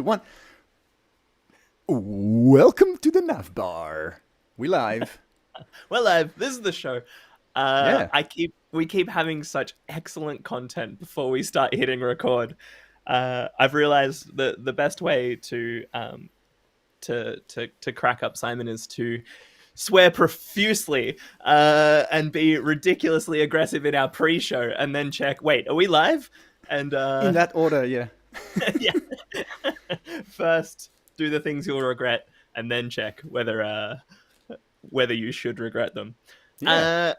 One. Welcome to the NavBar. We live. Well, this is the show. Yeah. We keep having such excellent content before we start hitting record. I've realized that the best way to crack up Simon is to swear profusely and be ridiculously aggressive in our pre-show, and then check. Wait, are we live? And In that order, yeah. yeah, first do the things you'll regret, and then check whether you should regret them. Yeah.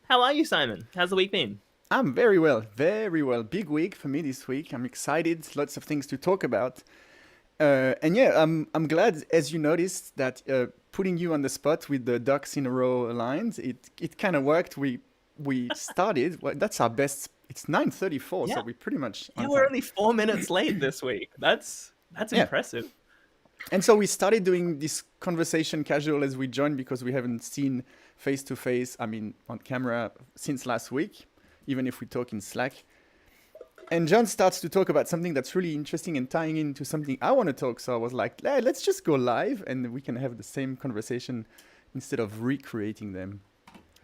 How are you, Simon? How's the week been? I'm very well. Very well. Big week for me this week. I'm excited. Lots of things to talk about. And yeah, I'm glad, as you noticed, that putting you on the spot with the ducks in a row lines, it kind of worked. We started. Well, that's our best. It's 9:34, Yeah. so we pretty much on You were time. only 4 minutes late this week. That's Yeah. impressive. And so we started doing this conversation casual as we joined because we haven't seen face to face, I mean, on camera since last week, even if we talk in Slack. And John starts to talk about something that's really interesting and tying into something I want to talk. So I was like, hey, let's just go live and we can have the same conversation instead of recreating them.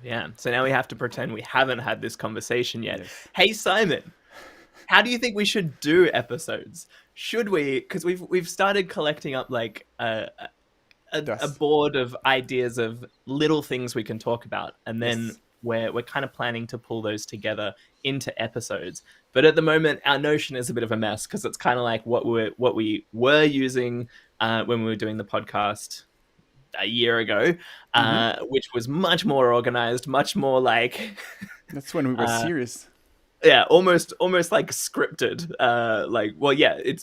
Yeah. So now we have to pretend we haven't had this conversation yet. Yes. Hey, Simon, how do you think we should do episodes? Should we? Because we've started collecting up like a Dust. board of ideas of little things we can talk about, and then Yes. we're kind of planning to pull those together into episodes. But at the moment, our Notion is a bit of a mess because it's kind of like what we were using when we were doing the podcast a year ago, which was much more organized, much more like That's when we were serious. yeah, almost like scripted.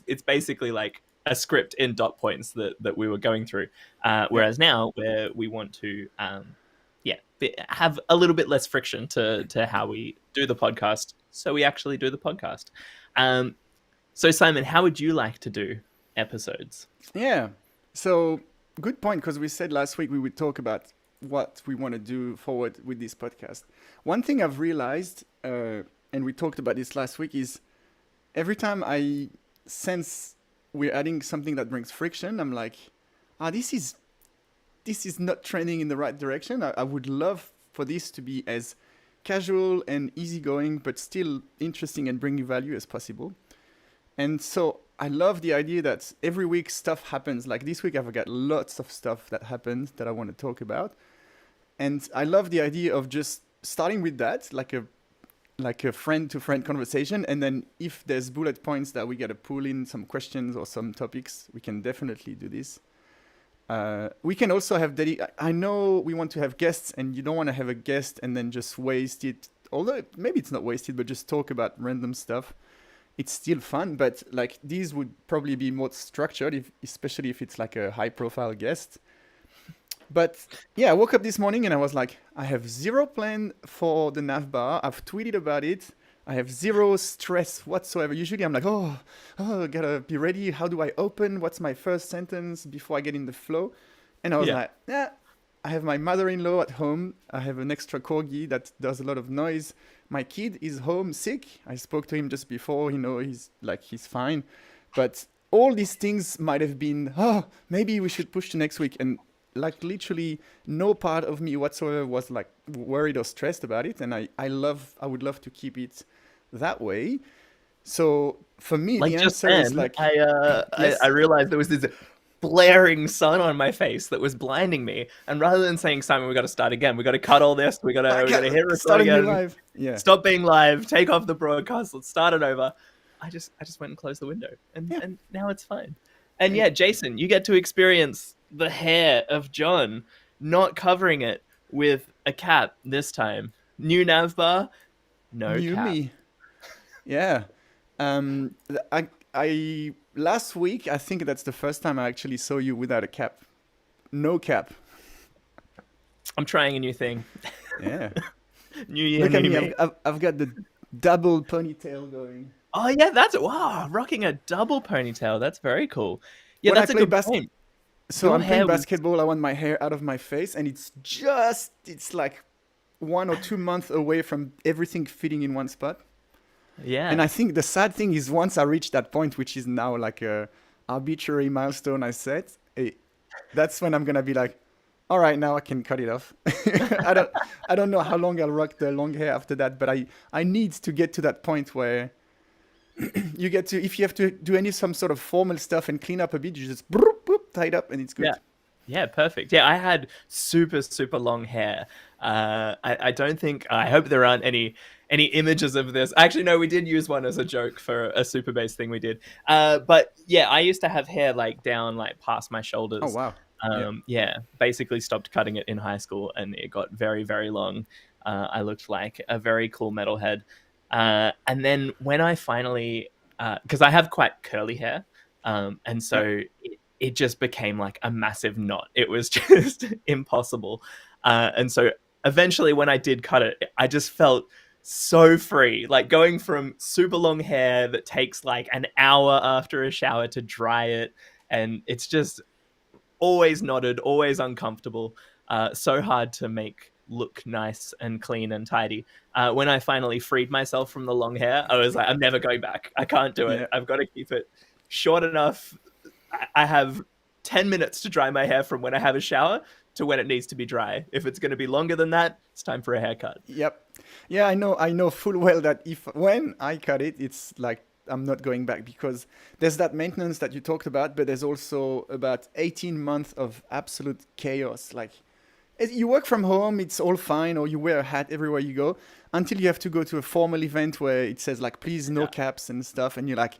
It's basically like a script in dot points that we were going through. Whereas now, where we want to have a little bit less friction to how we do the podcast, so we actually do the podcast. So Simon, how would you like to do episodes? Yeah. So good point, because we said last week we would talk about what we want to do forward with this podcast. One thing I've realized, and we talked about this last week, is every time I sense we're adding something that brings friction, I'm like, this is not trending in the right direction. I would love for this to be as casual and easygoing, but still interesting and bringing value as possible. And so I love the idea that every week stuff happens. Like this week, I've got lots of stuff that happened that I want to talk about. And I love the idea of just starting with that, like a friend-to-friend conversation. And then if there's bullet points that we got to pull in some questions or some topics, we can definitely do this. We can also have I know we want to have guests, and you don't want to have a guest and then just waste it. Although maybe it's not wasted, but just talk about random stuff. It's still fun, but like these would probably be more structured, especially if it's like a high-profile guest. But yeah, I woke up this morning and I was like, I have zero plan for the NavBar. I've tweeted about it. I have zero stress whatsoever. Usually I'm like, gotta be ready. How do I open? What's my first sentence before I get in the flow? And I was like, I have my mother-in-law at home. I have an extra corgi that does a lot of noise. My kid is home sick. I spoke to him just before. He's fine. But all these things might have been, maybe we should push to next week. And like literally no part of me whatsoever was like worried or stressed about it. And I would love to keep it that way. So for me, Like the just answer then, is like, I realized there was this blaring sun on my face that was blinding me. And rather than saying, Simon, we got to start again, we got to cut all this, we got to hit record again, live. Yeah. stop being live, take off the broadcast, let's start it over. I just went and closed the window, and now it's fine. And yeah, Jason, you get to experience the hair of John, not covering it with a cap this time. New NavBar, no New cap. me. Yeah. I last week, I think that's the first time I actually saw you without a cap. No cap. I'm trying a new thing. Yeah. New year, Look at new me. me. I've got the double ponytail going. Oh yeah, wow, rocking a double ponytail. That's very cool. Yeah, When I that's a play good point. So Your I'm hair playing was- basketball. I want my hair out of my face, and it's like 1 or 2 months away from everything fitting in one spot. Yeah. And I think the sad thing is once I reach that point, which is now like arbitrary milestone I set, that's when I'm gonna be like, all right, now I can cut it off. I don't I don't know how long I'll rock the long hair after that, but I need to get to that point where you get to, if you have to do some sort of formal stuff and clean up a bit, you just broop, boop, tie it up and it's Yeah. good. Yeah, perfect. Yeah, I had super, super long hair. I don't think, I hope there aren't any images of this. Actually, no, we did use one as a joke for a super bass thing we did. But yeah, I used to have hair like down, like past my Oh shoulders. wow. Yeah. Yeah, basically stopped cutting it in high school and it got very, very long. I looked like a very cool metalhead. And then when I finally, because I have quite curly hair, and Yeah. so it just became like a massive knot. It was just impossible. And so eventually, when I did cut it, I just felt so free. Like going from super long hair that takes like an hour after a shower to dry it. And it's just always knotted, always uncomfortable. So hard to make look nice and clean and tidy. When I finally freed myself from the long hair, I was like, I'm never going back. I can't do it. Yeah. I've got to keep it short enough. I have 10 minutes to dry my hair from when I have a shower to when it needs to be dry. If it's going to be longer than that, it's time for a haircut. Yep. Yeah, I know full well that if when I cut it, it's like I'm not going back, because there's that maintenance that you talked about, but there's also about 18 months of absolute chaos. Like you work from home, it's all fine, or you wear a hat everywhere you go, until you have to go to a formal event where it says like, please no Yeah. caps and stuff, and you're like,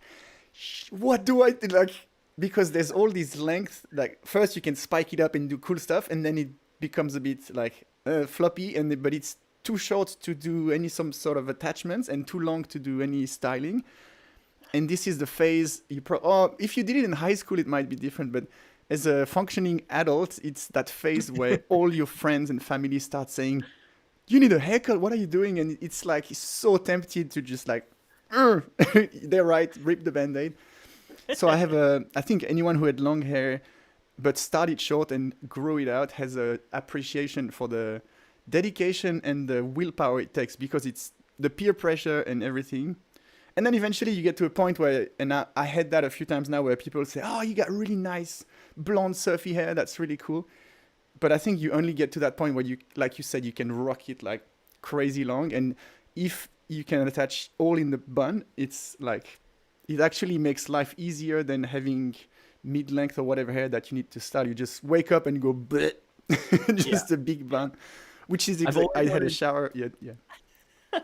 what do I do? Like, because there's all these lengths. Like first you can spike it up and do cool stuff, and then it becomes a bit like floppy, but it's too short to do any some sort of attachments and too long to do any styling. And this is the phase if you did it in high school it might be different, but as a functioning adult it's that phase where all your friends and family start saying, you need a haircut, what are you doing? And it's like so tempted to just like, they're right, rip the band-aid. So I think anyone who had long hair but started short and grew it out has a appreciation for the dedication and the willpower it takes, because it's the peer pressure and everything. And then eventually you get to a point where, and I had that a few times now, where people say, oh, you got really nice blonde surfy hair, that's really cool. But I think you only get to that point where you, like you said, you can rock it like crazy long. And if you can attach all in the bun, it's like, it actually makes life easier than having mid-length or whatever hair that you need to style. You just wake up and go, bleh, just a big bun, which is I had a shower. Yeah, yeah.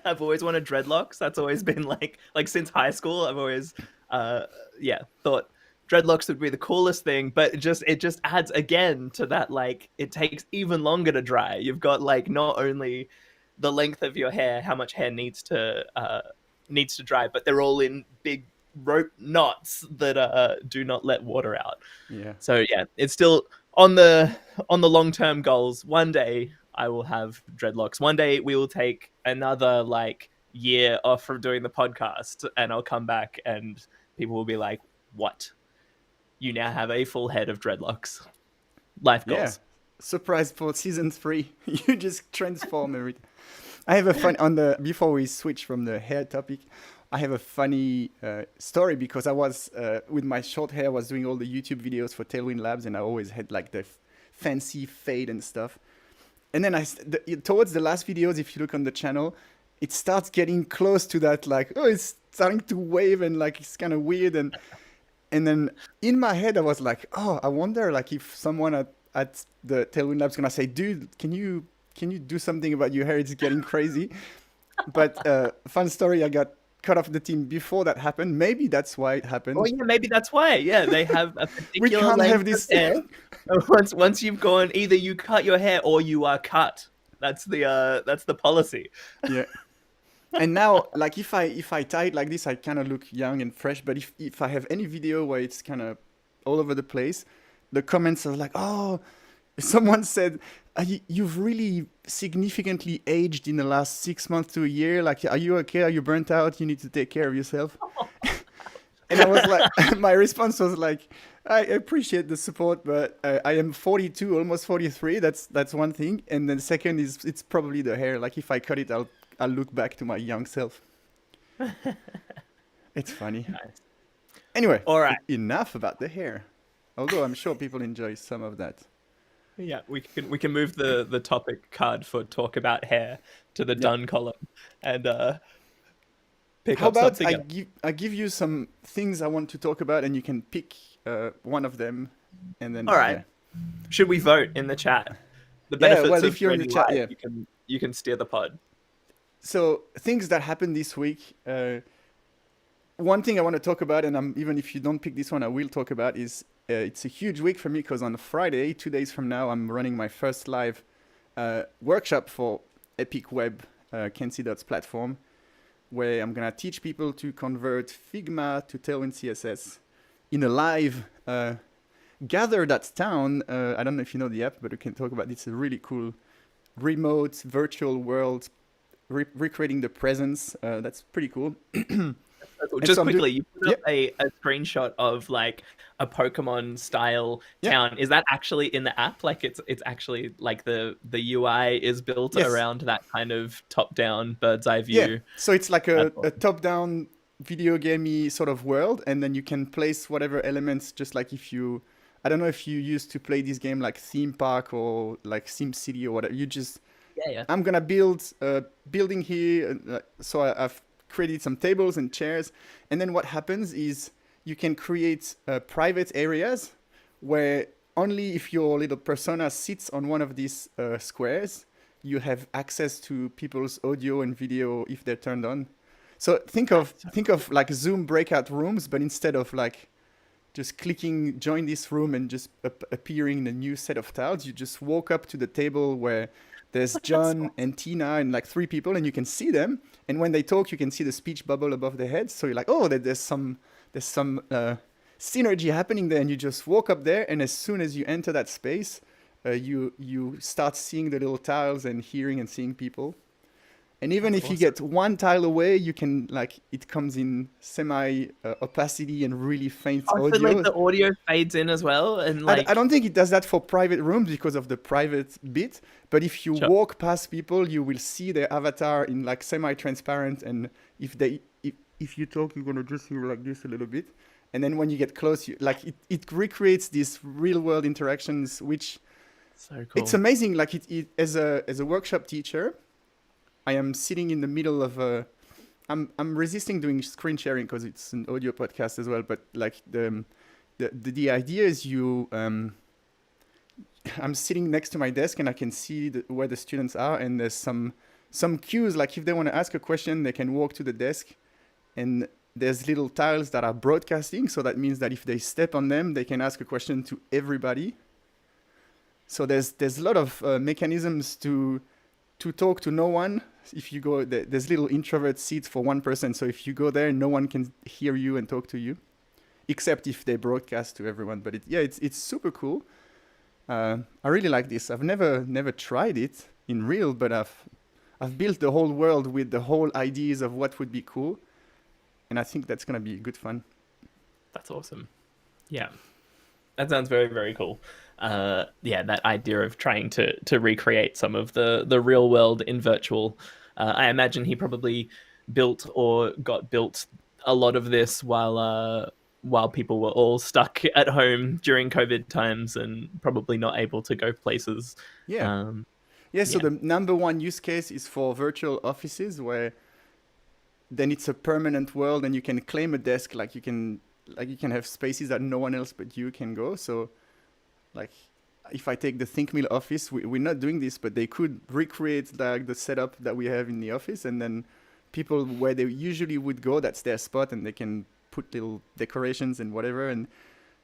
I've always wanted dreadlocks. That's always been like since high school. I've always thought dreadlocks would be the coolest thing, but it just adds again to that, like it takes even longer to dry. You've got like not only the length of your hair, how much hair needs to dry, but they're all in big rope knots that do not let water out. Yeah. So yeah, it's still on the long-term goals. One day I will have dreadlocks. One day we will take another like year off from doing the podcast and I'll come back and people will be like, what? You now have a full head of dreadlocks. Life goals. Yeah. Surprise for season 3. You just transform everything. I have a fun before we switch from the hair topic. I have a funny story, because I was with my short hair, I was doing all the YouTube videos for Tailwind Labs, and I always had like the fancy fade and stuff. And then towards the last videos, if you look on the channel, it starts getting close to that, like, oh, it's starting to wave and like it's kind of weird. And then in my head, I was like, oh, I wonder like if someone at the Tailwind Lab's gonna say, dude, can you do something about your hair? It's getting crazy. But fun story, I got cut off the team before that happened. Maybe that's why it happened. Oh yeah, maybe that's why. Yeah, they have a particular We can't length have this of hair. Once you've gone, either you cut your hair or you are cut. That's the policy. Yeah. And now, like if I tie it like this, I kind of look young and fresh. But if I have any video where it's kind of all over the place, the comments are like, oh, someone said, you've really significantly aged in the last 6 months to a year. Like, are you okay? Are you burnt out? You need to take care of yourself. And I was like, my response was like, I appreciate the support, but I am 42, almost 43. That's one thing. And then second is it's probably the hair. Like if I cut it, I'll look back to my young self. It's funny. Nice. Anyway, All right. enough about the hair. Although I'm sure people enjoy some of that. Yeah, we can move the topic card for talk about hair to the Yeah. done column and pick How up about something else. I give you some things I want to talk about, and you can pick one of them, and then All right. yeah, Should we vote in the chat? The yeah. benefits Well, of if you're in the joining chat, live, yeah. you can steer the pod. So things that happened this week. One thing I want to talk about, and even if you don't pick this one, I will talk about is it's a huge week for me because on Friday, 2 days from now, I'm running my first live workshop for Epic Web, Kenzie Dot's platform, where I'm gonna teach people to convert Figma to Tailwind CSS in a live Gather.town. I don't know if you know the app, but we can talk about it. It's a really cool remote virtual world, recreating the presence. That's pretty cool. Just so quickly, you put up Yep. a screenshot of like a Pokemon style Yeah. town. Is that actually in the app? Like it's actually like the UI is built Yes. around that kind of top down bird's eye Yeah. view. So it's like That's a top-down video gamey sort of world, and then you can place whatever elements, just like if you, I don't know if you used to play this game like Theme Park or like Sim City or whatever. You just, Yeah. I'm gonna build a building here. So I've created some tables and chairs, and then what happens is you can create private areas where only if your little persona sits on one of these squares, you have access to people's audio and video if they're turned on. So think of like Zoom breakout rooms, but instead of like just clicking join this room and just appearing in a new set of tiles, you just walk up to the table where there's John and Tina and like three people, and you can see them. And when they talk, you can see the speech bubble above their heads. So you're like, oh, there's some synergy happening there. And you just walk up there, and as soon as you enter that space, you start seeing the little tiles and hearing and seeing people. And even if you get one tile away, you can like it comes in semi opacity and really faint audio. So like the audio fades in as well, and like I don't think it does that for private rooms because of the private bit. But if you walk past people, you will see their avatar in like semi-transparent. And if you talk, you're gonna just hear like this a little bit. And then when you get close, it recreates these real world interactions, which so cool. It's amazing. Like it as a workshop teacher, I am sitting in the middle of a. I'm resisting doing screen sharing because it's an audio podcast as well. But like the idea is I'm sitting next to my desk and I can see where the students are, and there's some cues. Like if they want to ask a question, they can walk to the desk, and there's little tiles that are broadcasting. So that means that if they step on them, they can ask a question to everybody. So there's a lot of mechanisms to talk to no one. If you go, there's little introvert seats for one person. So if you go there, no one can hear you and talk to you, except if they broadcast to everyone. But it's super cool. I really like this. I've never tried it in real, but I've built the whole world with the whole ideas of what would be cool, and I think that's gonna be good fun. That's awesome. Yeah, that sounds very, very cool. Yeah, that idea of trying to recreate some of the real world in virtual. I imagine he probably built or got built a lot of this while people were all stuck at home during COVID times and probably not able to go places. Yeah. So the number one use case is for virtual offices, where then it's a permanent world and you can claim a desk. Like you can have spaces that no one else but you can go. So like if I take the ThinkMill office, we're not doing this, but they could recreate like the setup that we have in the office, and then people where they usually would go, that's their spot, and they can put little decorations and whatever. And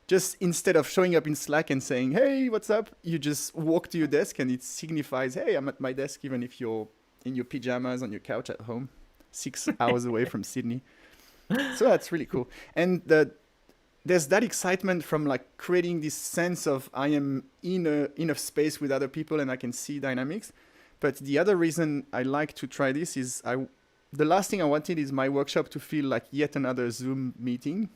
just instead of showing up in Slack and saying, hey, what's up? You just walk to your desk and it signifies, hey, I'm at my desk, even if you're in your pajamas on your couch at home, 6 hours away from Sydney. So that's really cool. And there's that excitement from like creating this sense of I am in a space with other people and I can see dynamics. But the other reason I like to try this is the last thing I wanted is my workshop to feel like yet another Zoom meeting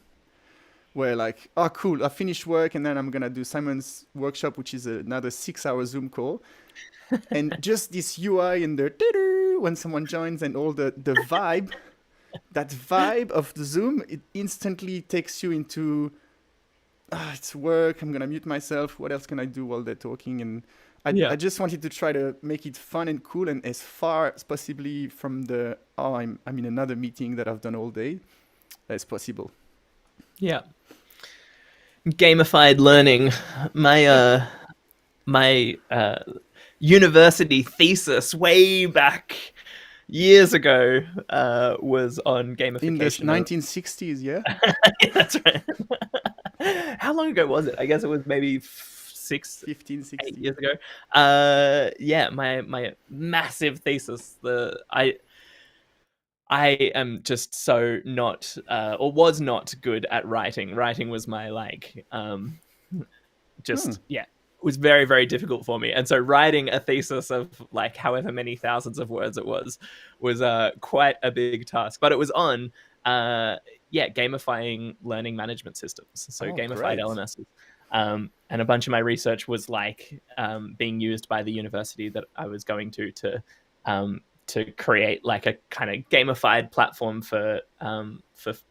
where like, oh, cool, I finished work and then I'm going to do Simon's workshop, which is another 6-hour Zoom call. And just this UI and the when someone joins and all the vibe that vibe of the Zoom, it instantly takes you into it's work. I'm gonna mute myself. What else can I do while they're talking? And I Yeah. just wanted to try to make it fun and cool and as far as possibly from the I'm in another meeting that I've done all day as possible. Yeah. Gamified learning. My Yeah. my university thesis way back years ago was on In the gamification of 1960s, yeah. that's right. How long ago was it? I guess it was maybe 6, 15, 8 16. years ago. Yeah, my massive thesis. I am just so not or was not good at writing. Writing was my like Hmm. just yeah, it was very very difficult for me. And so writing a thesis of like however many thousands of words it was quite a big task. But it was on gamifying learning management systems. So Oh, gamified great. LMSs. And a bunch of my research was like being used by the university that I was going to create like a kind of gamified platform for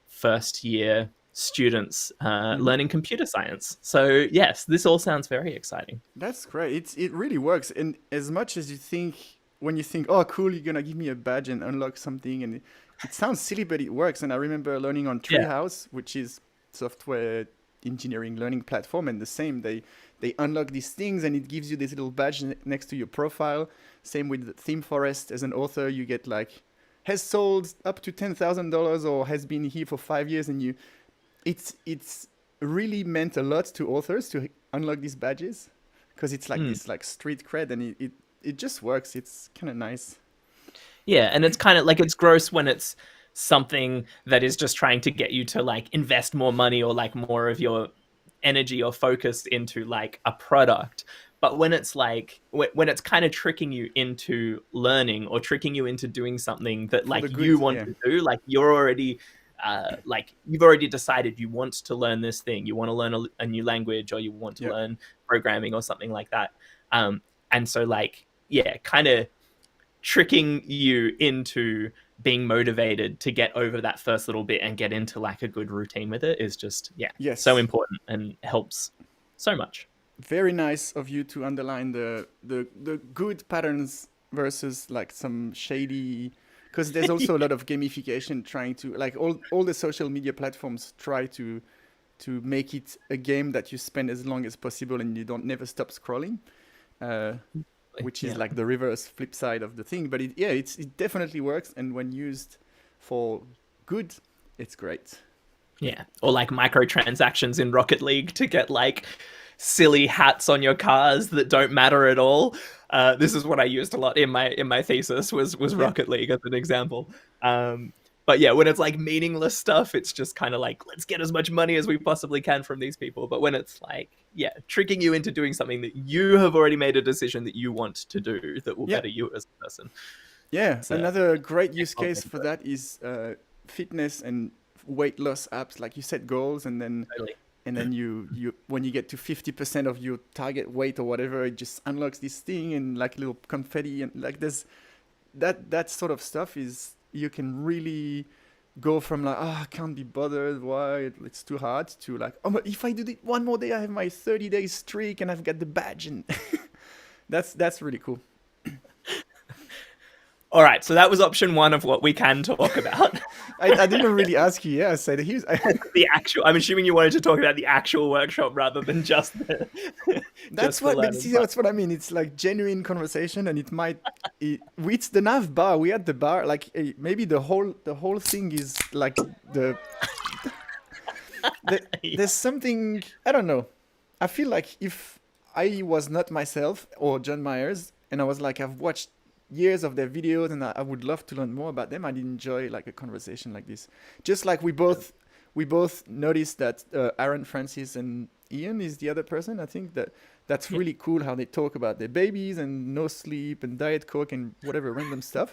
first year students Hmm. learning computer science. So yes, this all sounds very exciting. That's great. It really works. And as much as you think, when you think, oh, cool, you're gonna give me a badge and unlock something, and it sounds silly, but it works. And I remember learning on Yeah. Treehouse, which is software engineering learning platform, and the same. They unlock these things, and it gives you this little badge next to your profile. Same with the Theme Forest. As an author, you get like has sold up to $10,000 or has been here for 5 years, and it's really meant a lot to authors to unlock these badges because it's like Mm. this like street cred, and it just works. It's kind of nice. Yeah, and it's kind of like it's gross when it's something that is just trying to get you to like invest more money or like more of your energy or focus into like a product. But when it's like when it's kind of tricking you into learning or tricking you into doing something that For like the good, you want yeah. to do, like you're already like you've already decided you want to learn this thing, you want to learn a new language or you want to Yeah. learn programming or something like that. And so like yeah, kind of tricking you into being motivated to get over that first little bit and get into like a good routine with it is just yeah, so Yes. important and helps so much. Very nice of you to underline the good patterns versus like some shady, because there's also a lot of gamification trying to like all the social media platforms try to make it a game that you spend as long as possible and you don't never stop scrolling. Uh, which is Yeah. like the reverse flip side of the thing. But it definitely works, and when used for good, it's great. Yeah. Or like microtransactions in Rocket League to get like silly hats on your cars that don't matter at all. This is what I used a lot in my thesis was Yeah, Rocket League as an example. But yeah, when it's like meaningless stuff, it's just kind of like let's get as much money as we possibly can from these people. But when it's like yeah, tricking you into doing something that you have already made a decision that you want to do that will yeah, better you as a person, yeah. it's Another great yeah, use I'll case get for into it. that is fitness and weight loss apps. Like you set goals, Totally. and then you when you get to 50% of your target weight or whatever, it just unlocks this thing and like little confetti, and like there's that sort of stuff is you can really go from like, oh, I can't be bothered, why it's too hard, to like, oh, but if I do it one more day, I have my 30-day streak and I've got the badge, and that's really cool. All right, so that was option one of what we can talk about. I didn't really ask you. Yeah, I said here's The actual. I'm assuming you wanted to talk about the actual workshop rather than just the that's just the what, but learning see, part. that's what I mean. It's like genuine conversation, and with the NavBar, we had the bar like maybe the whole thing is like the, Yeah. there's something, I don't know. I feel like if I was not myself or John Myers, and I was like, I've watched years of their videos, and I would love to learn more about them, I'd enjoy like a conversation like this. Just like we both noticed that Aaron Francis and Ian is the other person. I think that's Yeah. really cool how they talk about their babies and no sleep and diet coke and whatever random stuff.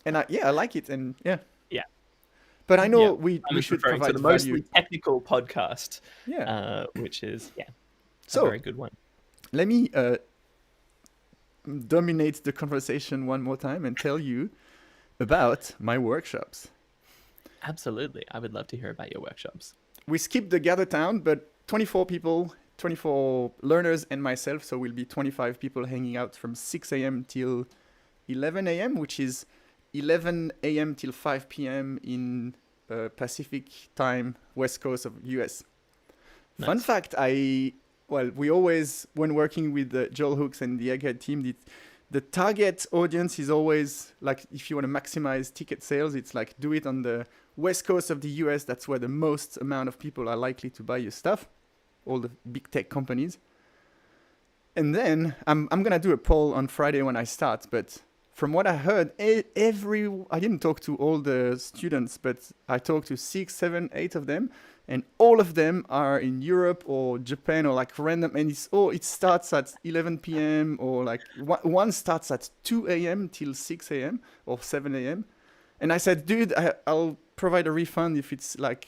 And I like it, and yeah. Yeah. But I know Yeah. I we was should referring to provide the value. mostly technical podcast, Yeah. which is yeah, a So very good one. let me dominate the conversation one more time and tell you about my workshops. Absolutely. I would love to hear about your workshops. We skipped the gather town, but 24 people, 24 learners and myself, so we'll be 25 people hanging out from 6 a.m. till 11 a.m., which is 11 a.m. till 5 p.m. in Pacific time, West Coast of US. Nice. Fun fact, we always, when working with Joel Hooks and the Egghead team, the target audience is always like, if you want to maximize ticket sales, it's like do it on the West Coast of the US. That's where the most amount of people are likely to buy your stuff, all the big tech companies. And then I'm going to do a poll on Friday when I start, but from what I heard, I didn't talk to all the students, but I talked to 6, 7, 8 of them, and all of them are in Europe or Japan or like random, and it starts at 11 p.m. or like one starts at 2 a.m. till 6 a.m. or 7 a.m. And I said, dude, I'll provide a refund if it's like,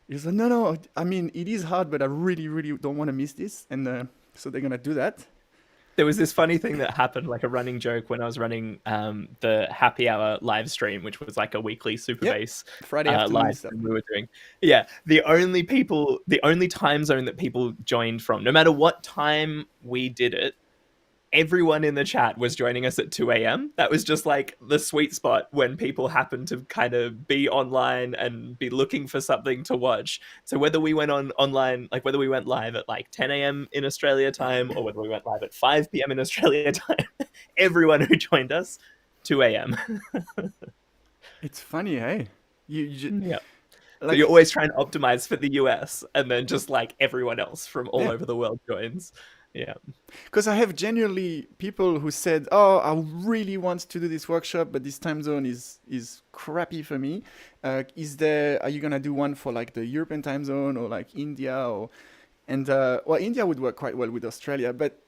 he said, no, I mean, it is hard, but I really, really don't want to miss this. And so they're going to do that. There was this funny thing that happened, like a running joke when I was running the happy hour live stream, which was like a weekly super bass Friday afternoon live stream we were doing. Yeah. The only time zone that people joined from, no matter what time we did it, everyone in the chat was joining us at 2 a.m. That was just like the sweet spot when people happened to kind of be online and be looking for something to watch. So whether we went online, like whether we went live at like 10 a.m. in Australia time or whether we went live at 5 p.m. in Australia time, everyone who joined us, 2 a.m. It's funny, hey? Yeah. Like, so you're always trying to optimize for the US and then just like everyone else from all over the world joins. Yeah. Because I have genuinely people who said, oh, I really want to do this workshop, but this time zone is crappy for me. Are you going to do one for like the European time zone or like India? Well, India would work quite well with Australia, but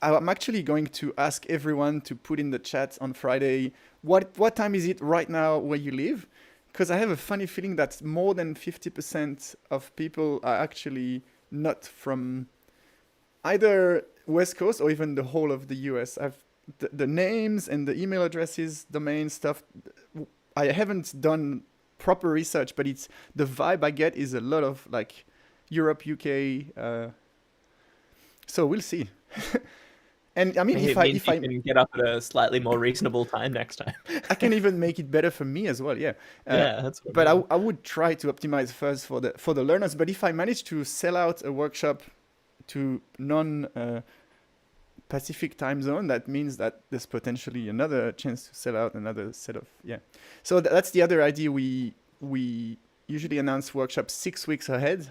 I'm actually going to ask everyone to put in the chat on Friday, what time is it right now where you live? Because I have a funny feeling that more than 50% of people are actually not from either West Coast or even the whole of the US. I've the names and the email addresses, domain stuff. I haven't done proper research, but it's the vibe I get is a lot of like Europe, UK. So we'll see. And I mean, if I can get up at a slightly more reasonable time next time, I can even make it better for me as well. Yeah. That's what but I would try to optimize first for the learners. But if I manage to sell out a workshop to non-Pacific time zone, that means that there's potentially another chance to sell out another set of, So that's the other idea. We usually announce workshops 6 weeks ahead,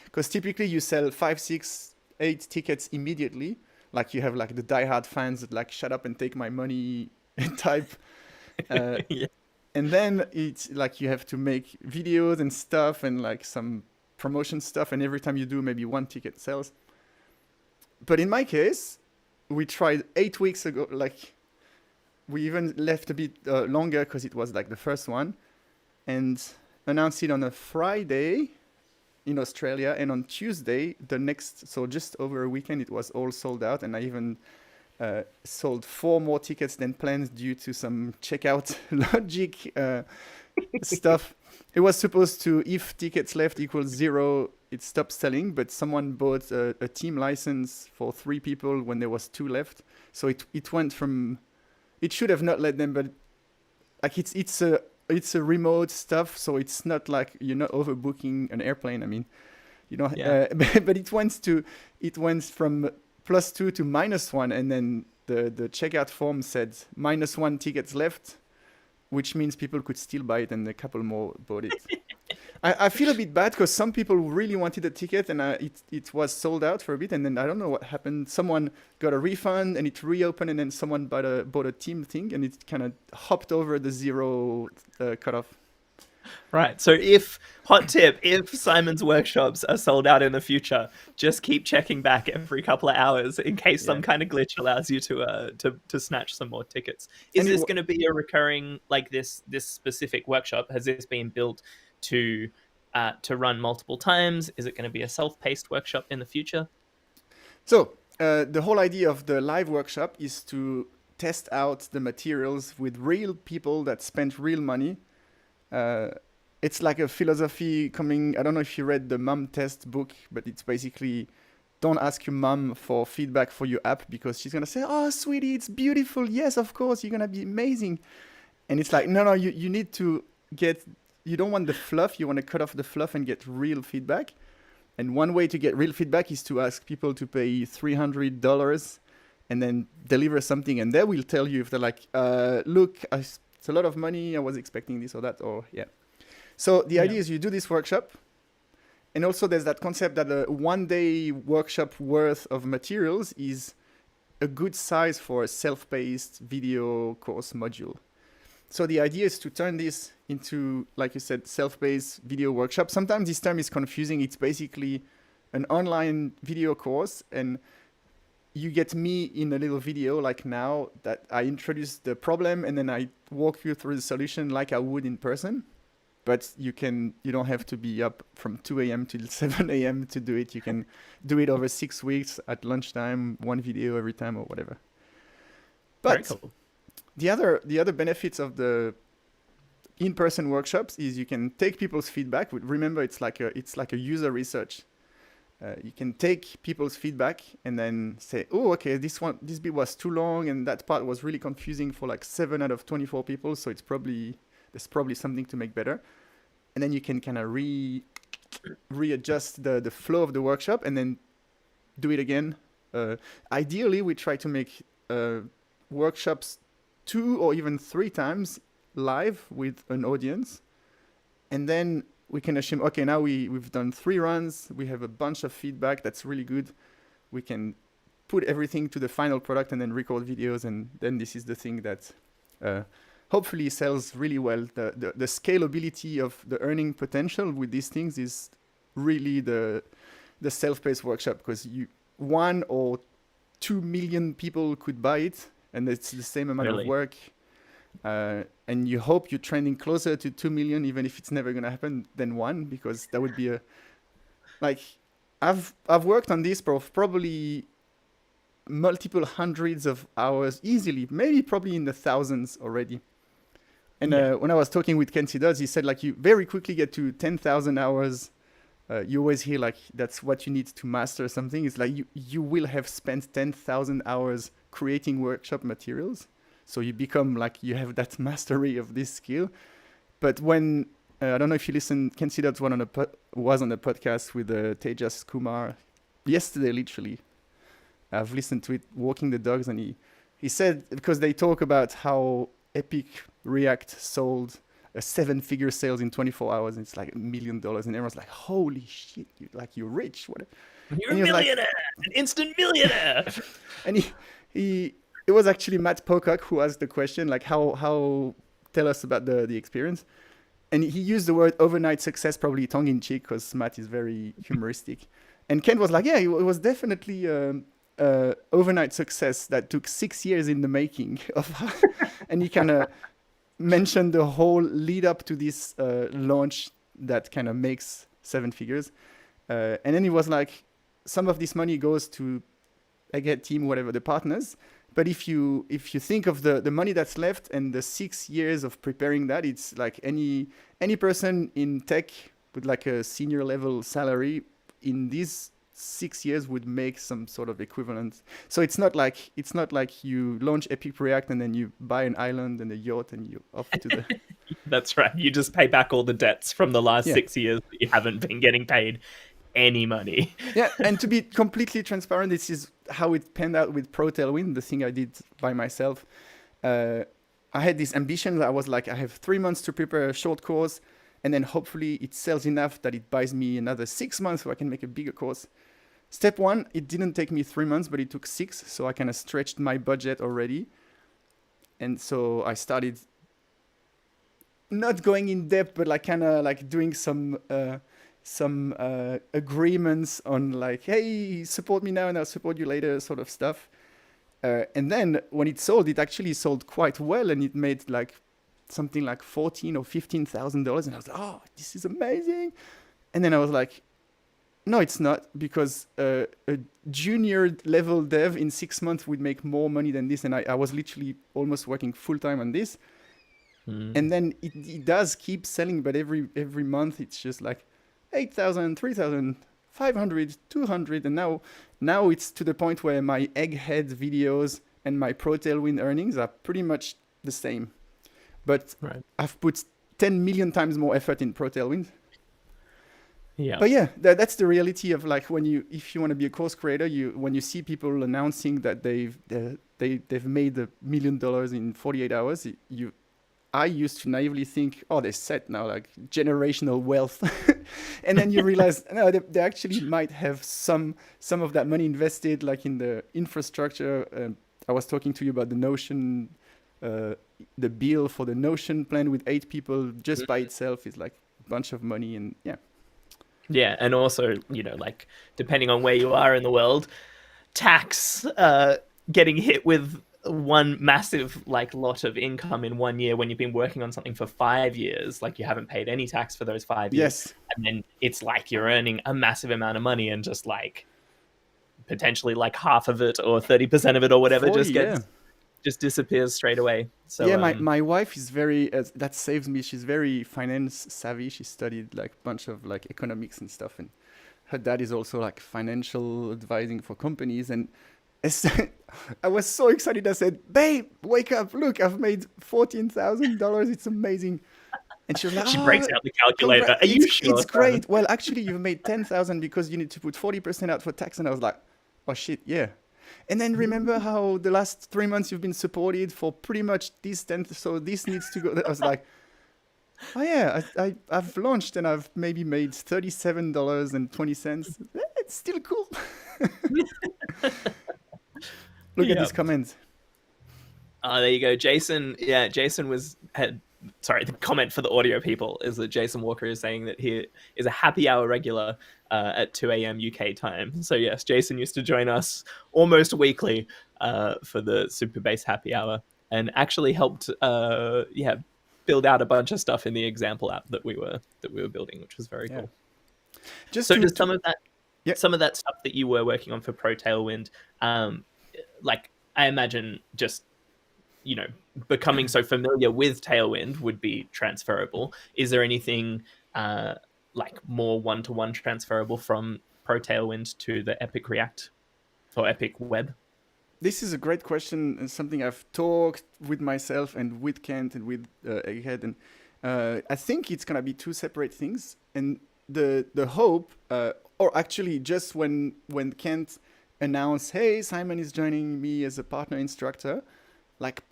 because typically you sell 5, 6, 8 tickets immediately. Like you have like the diehard fans that like shut up and take my money type. And then it's like you have to make videos and stuff and like some promotion stuff, and every time you do, maybe one ticket sells. But in my case, we tried 8 weeks ago. Like we even left a bit longer because it was like the first one, and announced it on a Friday in Australia, and on Tuesday the next, so just over a weekend, it was all sold out. And I even sold 4 more tickets than planned due to some checkout logic stuff. It was supposed to, if tickets left equals 0, it stopped selling, but someone bought a team license for 3 people when there was 2 left. So it went from, it should have not let them, but like it's a remote stuff, so it's not like you're not overbooking an airplane. I mean, you know, but it went from +2 to -1, and then the checkout form said -1 tickets left, which means people could still buy it, and a couple more bought it. I feel a bit bad because some people really wanted a ticket, and it was sold out for a bit, and then I don't know what happened. Someone got a refund, and it reopened, and then someone bought a team thing, and it kind of hopped over the 0 cutoff. Right. So hot tip, if Simon's workshops are sold out in the future, just keep checking back every couple of hours in case some kind of glitch allows you to snatch some more tickets. Is this going to be a recurring, like this specific workshop? Has this been built to run multiple times? Is it going to be a self-paced workshop in the future? So the whole idea of the live workshop is to test out the materials with real people that spent real money. it's like a philosophy coming. I don't know if you read the Mom Test book, but it's basically don't ask your mom for feedback for your app because she's gonna say, "Oh, sweetie, it's beautiful. Yes, of course, you're gonna be amazing." And it's like, no, you need to get. You don't want the fluff. You want to cut off the fluff and get real feedback. And one way to get real feedback is to ask people to pay $300 and then deliver something, and they will tell you if they're like, "Look, it's a lot of money. I was expecting this or that," or yeah. So the idea is you do this workshop, and also there's that concept that a 1-day workshop worth of materials is a good size for a self-paced video course module. So the idea is to turn this into, like you said, self-paced video workshop. Sometimes this term is confusing. It's basically an online video course, and you get me in a little video like now that I introduce the problem and then I walk you through the solution like I would in person. But you don't have to be up from 2 a.m. till 7 a.m. to do it. You can do it over 6 weeks at lunchtime, one video every time or whatever. But very cool. The other benefits of the in-person workshops is you can take people's feedback. Remember, it's like a user research. You can take people's feedback and then say, "Oh, okay, this bit was too long, and that part was really confusing for like 7 out of 24 people. So there's probably something to make better." And then you can kind of readjust the flow of the workshop and then do it again. Ideally, we try to make workshops 2 or even 3 times live with an audience. And then we can assume, okay, now we've done 3 runs. We have a bunch of feedback that's really good. We can put everything to the final product and then record videos. And then this is the thing that hopefully sells really well. The scalability of the earning potential with these things is really the self-paced workshop, because 1 or 2 million people could buy it, and it's the same amount of work. And you hope you're trending closer to 2 million, even if it's never going to happen, than 1, because that would be I've worked on this for probably multiple hundreds of hours easily, maybe probably in the thousands already. And when I was talking with Ken Siders, he said like you very quickly get to 10,000 hours. You always hear like that's what you need to master something. It's like you will have spent 10,000 hours creating workshop materials. So you become like you have that mastery of this skill. But when, I don't know if you listen, Ken Siders was on a podcast with Tejas Kumar yesterday, literally. I've listened to it walking the dogs, and he said, because they talk about how Epic React sold a 7-figure sales in 24 hours, and it's like $1 million, and everyone's like, holy shit, you're rich. What? You're a millionaire, an instant millionaire. And it was actually Matt Pocock who asked the question, like, how tell us about the experience. And he used the word overnight success, probably tongue in cheek, because Matt is very humoristic. And Ken was like, yeah, it was definitely overnight success that took 6 years in the making of, and he kind of mentioned the whole lead up to this launch that kind of makes 7 figures. And then he was like, some of this money goes to Egghead team, whatever, the partners. But if you think of the money that's left and the 6 years of preparing that, it's like any person in tech with like a senior level salary in these 6 years would make some sort of equivalent. So it's not like you launch Epic React and then you buy an island and a yacht and you off to the. That's right. You just pay back all the debts from the last 6 years that you haven't been getting paid any money. Yeah, and to be completely transparent, this is how it panned out with Pro Tailwind, the thing I did by myself. I had this ambition that I was like, I have 3 months to prepare a short course, and then hopefully it sells enough that it buys me another 6 months so I can make a bigger course. Step 1, it didn't take me 3 months, but it took 6, so I kind of stretched my budget already. And so I started not going in depth, but like kind of like doing some agreements on like, hey, support me now and I'll support you later sort of stuff. And then when it sold, it actually sold quite well, and it made like something like $14,000 or $15,000. And I was like, oh, this is amazing. And then I was like, no, it's not, because a junior level dev in 6 months would make more money than this. And I was literally almost working full time on this. And then it does keep selling, but every month it's just like 8,000, 3,000, 500, 200, and now it's to the point where my egghead videos and my Pro Tailwind earnings are pretty much the same. But Right. I've put 10 million times more effort in Pro Tailwind. Yeah. But yeah, that's the reality of like if you want to be a course creator, when you see people announcing that they've made $1 million in 48 hours, I used to naively think, oh, they're set now, like generational wealth. And then you realize, no, they actually might have some of that money invested, like in the infrastructure. I was talking to you about the Notion, the bill for the Notion plan with 8 people just by itself is like a bunch of money. And yeah. Yeah, and also, like depending on where you are in the world, tax, getting hit with one massive like lot of income in 1 year when you've been working on something for 5 years, like you haven't paid any tax for those 5 years. Yes. And then it's like you're earning a massive amount of money and just like potentially like half of it or 30% of it or whatever 40, just disappears straight away. So yeah, my wife is very that saves me. She's very finance savvy. She studied like a bunch of like economics and stuff, and her dad is also like financial advising for companies. And I was so excited. I said, "Babe, wake up! Look, I've made $14,000. It's amazing." And she was like, she breaks out the calculator. congrats. Are you sure? It's great. Well, actually, you've made 10,000 because you need to put 40% out for tax. And I was like, oh shit, yeah. And then remember how the last 3 months you've been supported for pretty much this 10th, so this needs to go. I was like, oh yeah, I've launched and I've maybe made $37.20. It's still cool. Look at these comments. There you go, Jason. Yeah, Jason sorry, the comment for the audio people is that Jason Walker is saying that he is a happy hour regular at 2 a.m. UK time. So yes, Jason used to join us almost weekly for the Super Base happy hour, and actually helped build out a bunch of stuff in the example app that we were building, which was very cool. Just some of that stuff that you were working on for Pro Tailwind, like I imagine just becoming so familiar with Tailwind would be transferable. Is there anything like more one-to-one transferable from Pro Tailwind to the Epic React or Epic Web? This is a great question, and something I've talked with myself and with Kent and with Egghead, and I think it's gonna be 2 separate things. And the hope, or actually just when Kent announced, hey, Simon is joining me as a partner instructor, like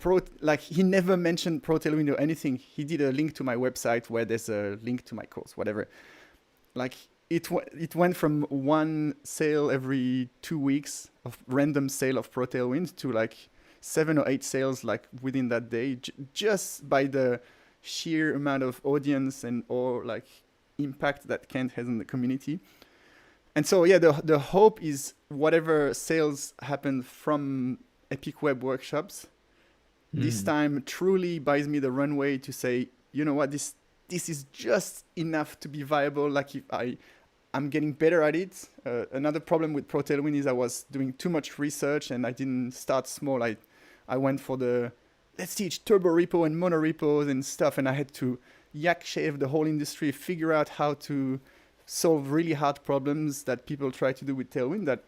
he never mentioned Pro Tailwind or anything. He did a link to my website where there's a link to my course, whatever. Like it went from 1 sale every 2 weeks of random sale of Pro Tailwind to like 7 or 8 sales like within that day, just by the sheer amount of audience and or like impact that Kent has in the community. And so yeah, the hope is whatever sales happen from Epic Web workshops this time truly buys me the runway to say, you know what, this is just enough to be viable. Like if I'm getting better at it. Another problem with Pro Tailwind is I was doing too much research and I didn't start small. I went for let's teach turbo repo and mono repos and stuff, and I had to yak shave the whole industry, figure out how to solve really hard problems that people try to do with Tailwind that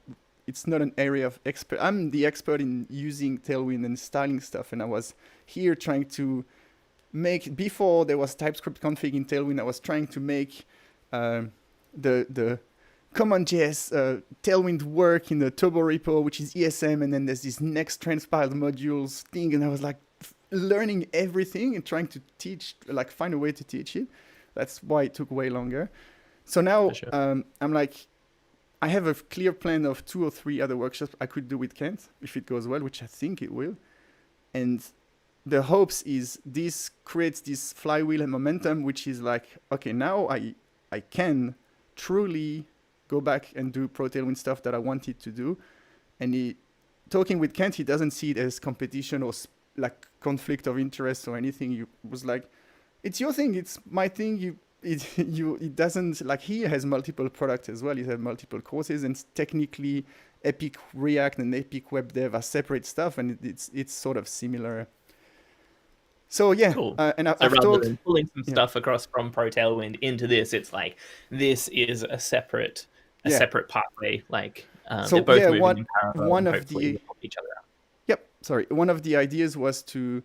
it's not an area of expert. I'm the expert in using Tailwind and styling stuff, and I was here trying to make, before there was TypeScript config in Tailwind, I was trying to make the CommonJS Tailwind work in the turbo repo, which is ESM, and then there's this next transpiled modules thing, and I was like learning everything and trying to teach, like find a way to teach it. That's why it took way longer. So now I'm like, I have a clear plan of 2 or 3 other workshops I could do with Kent if it goes well, which I think it will. And the hopes is this creates this flywheel and momentum, which is like, okay, now I can truly go back and do Pro Tailwind stuff that I wanted to do. And talking with Kent, he doesn't see it as competition or like conflict of interest or anything. He was like, it's your thing, it's my thing. It doesn't, like, he has multiple products as well. He has multiple courses, and technically Epic React and Epic Web Dev are separate stuff, and it's sort of similar. So yeah, Cool. and So I've rather told, than pulling some yeah, stuff across from Pro Tailwind into this, it's like this is a separate yeah. pathway. Like they're So both yeah, moving in parallel, one and of hopefully the will help each other out. yep, sorry, one of the ideas was to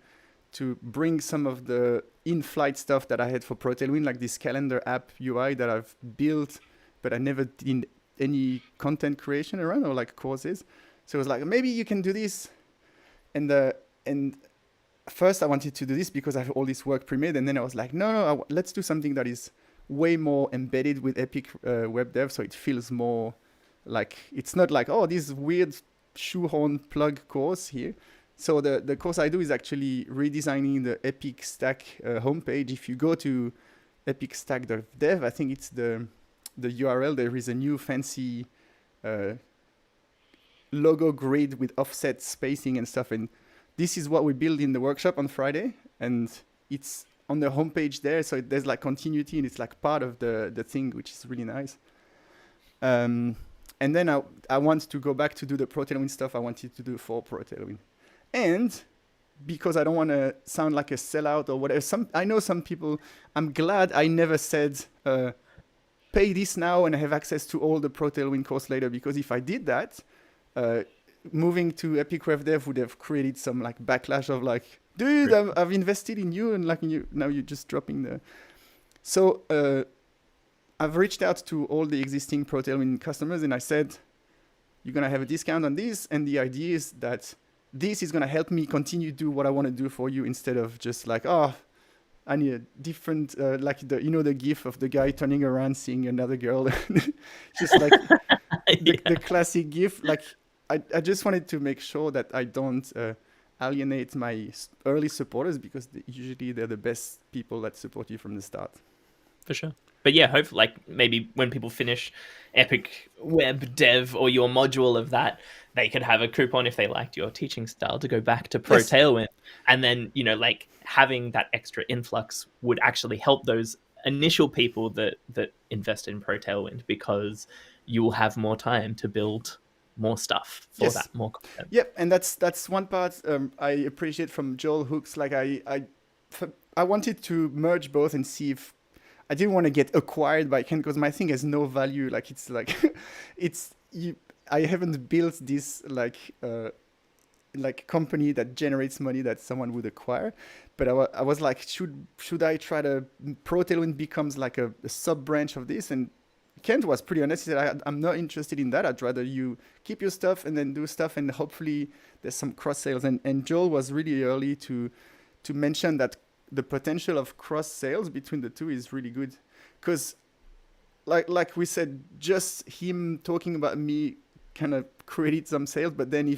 bring some of the in-flight stuff that I had for Pro Tailwind, like this calendar app UI that I've built, but I never did any content creation around or like courses. So it was like maybe you can do this, and and first I wanted to do this because I have all this work pre-made, and then I was like, no, let's do something that is way more embedded with Epic Web Dev, so it feels more like it's not like, oh, this weird shoehorn plug course here. So the course I do is actually redesigning the Epic Stack homepage. If you go to epicstack.dev, I think it's the URL. There is a new fancy uh, logo grid with offset spacing and stuff, and this is what we build in the workshop on Friday, and it's on the homepage there, so there's like continuity and it's like part of the thing, which is really nice. And then I want to go back to do the Pro Tailwind stuff I wanted to do for Pro Tailwind. And because I don't want to sound like a sellout or whatever, I know some people, I'm glad I never said, pay this now and have access to all the Pro Tailwind course later, because if I did that, moving to Epic Web Dev would have created some like backlash of like, dude, I've invested in you, and like now you're just dropping the. So I've reached out to all the existing Pro Tailwind customers and I said, you're gonna have a discount on this, and the idea is that this is gonna help me continue to do what I want to do for you, instead of just like, oh, I need a different like the gif of the guy turning around seeing another girl, just like the classic gif. Like I just wanted to make sure that I don't alienate my early supporters, because usually they're the best people that support you from the start. For sure. But yeah, hopefully, like maybe when people finish Epic Web Dev or your module of that, they could have a coupon if they liked your teaching style to go back to Pro Tailwind. And then, like having that extra influx would actually help those initial people that invest in Pro Tailwind, because you will have more time to build more stuff for that, more content. Yep, and that's one part I appreciate from Joel Hooks. Like I wanted to merge both and see if I didn't want to get acquired by Ken, because my thing has no value. Like it's like I haven't built this like company that generates money that someone would acquire. But I was like, should I try to Pro Tailwind becomes like a sub branch of this? And Kent was pretty honest. He said, I'm not interested in that. I'd rather you keep your stuff and then do stuff, and hopefully there's some cross sales. And Joel was really early to mention that the potential of cross sales between the two is really good, because like we said, just him talking about me kind of created some sales. But then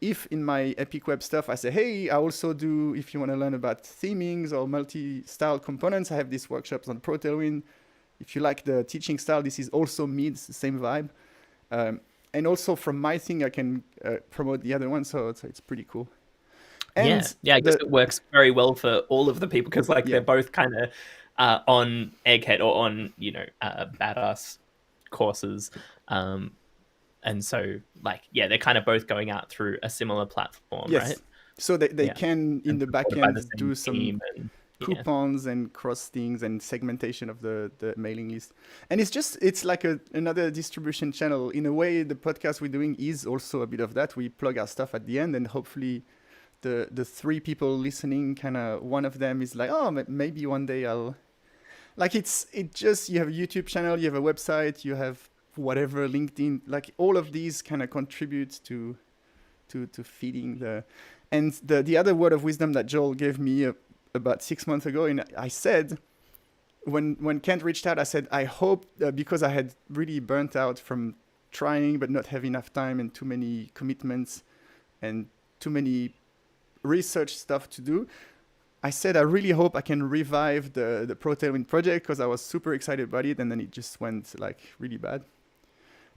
if in my Epic Web stuff I say, hey, I also do, if you want to learn about themings or multi-style components, I have these workshops on Pro Tailwind. If you like the teaching style, this is also me. It's the same vibe. And also from my thing, I can promote the other one. So it's pretty cool. And I guess it works very well for all of the people, because they're both kind of on Egghead or on badass courses, and so they're kind of both going out through a similar platform, right? So they can in the back end do some coupons and cross things and segmentation of the mailing list. And it's like another distribution channel. In a way, the podcast we're doing is also a bit of that. We plug our stuff at the end, and hopefully the three people listening, kind of one of them is like, oh, maybe one day I'll like, you have a YouTube channel, you have a website, you have whatever, LinkedIn, like all of these kind of contribute to feeding the other word of wisdom that Joel gave me about 6 months ago. And I said, when Kent reached out, I said, I hope, because I had really burnt out from trying but not have enough time and too many commitments and too many research stuff to do, I said I really hope I can revive the Pro Tailwind project, because I was super excited about it, and then it just went like really bad.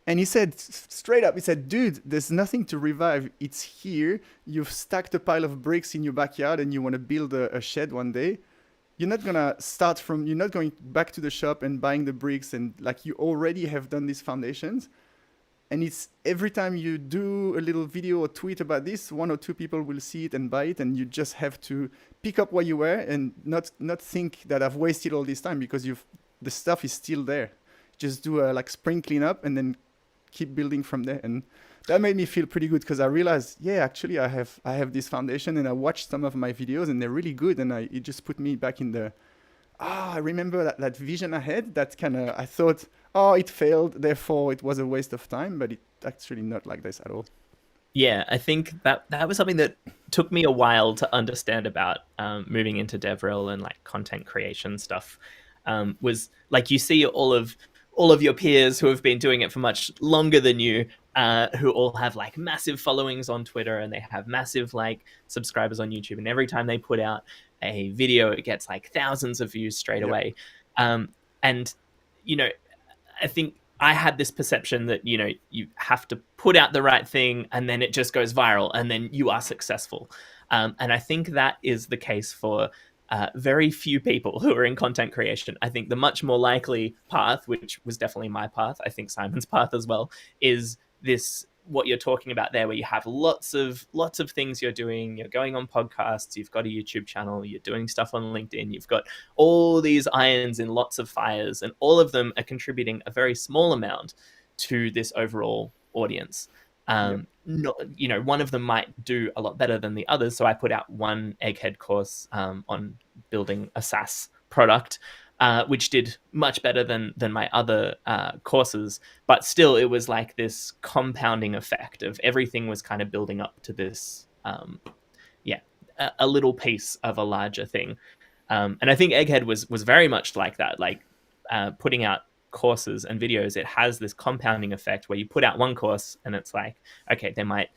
And he said straight up, he said, dude, there's nothing to revive. It's here. You've stacked a pile of bricks in your backyard and you want to build a shed one day. You're not going back to the shop and buying the bricks, and like you already have done these foundations. And it's every time you do a little video or tweet about this, one or two people will see it and buy it, and you just have to pick up where you were and not think that I've wasted all this time, because the stuff is still there. Just do a like spring cleanup and then keep building from there. And that made me feel pretty good, because I realized, yeah, actually I have this foundation, and I watched some of my videos and they're really good, and it just put me back in the I remember that vision I had, that kind of, I thought, oh, it failed, therefore it was a waste of time, but it's actually not like this at all. Yeah, I think that was something that took me a while to understand about moving into DevRel and like content creation stuff. Was like you see all of your peers who have been doing it for much longer than you, who all have like massive followings on Twitter, and they have massive like subscribers on YouTube, and every time they put out a video, it gets like thousands of views straight Yep. away. And you know, I think I had this perception that, you know, you have to put out the right thing and then it just goes viral and then you are successful. And I think that is the case for very few people who are in content creation. I think the much more likely path, which was definitely my path, I think Simon's path as well, is this what you're talking about there, where you have lots of things you're doing. You're going on podcasts, you've got a YouTube channel, you're doing stuff on LinkedIn, you've got all these irons in lots of fires, and all of them are contributing a very small amount to this overall audience. Yep. Not, you know, one of them might do a lot better than the others. So I put out one Egghead course on building a SaaS product, which did much better than my other courses. But still, it was like this compounding effect of everything was kind of building up to this, a little piece of a larger thing. And I think Egghead was very much like that, like putting out courses and videos. It has this compounding effect where you put out one course and it's like, okay, there might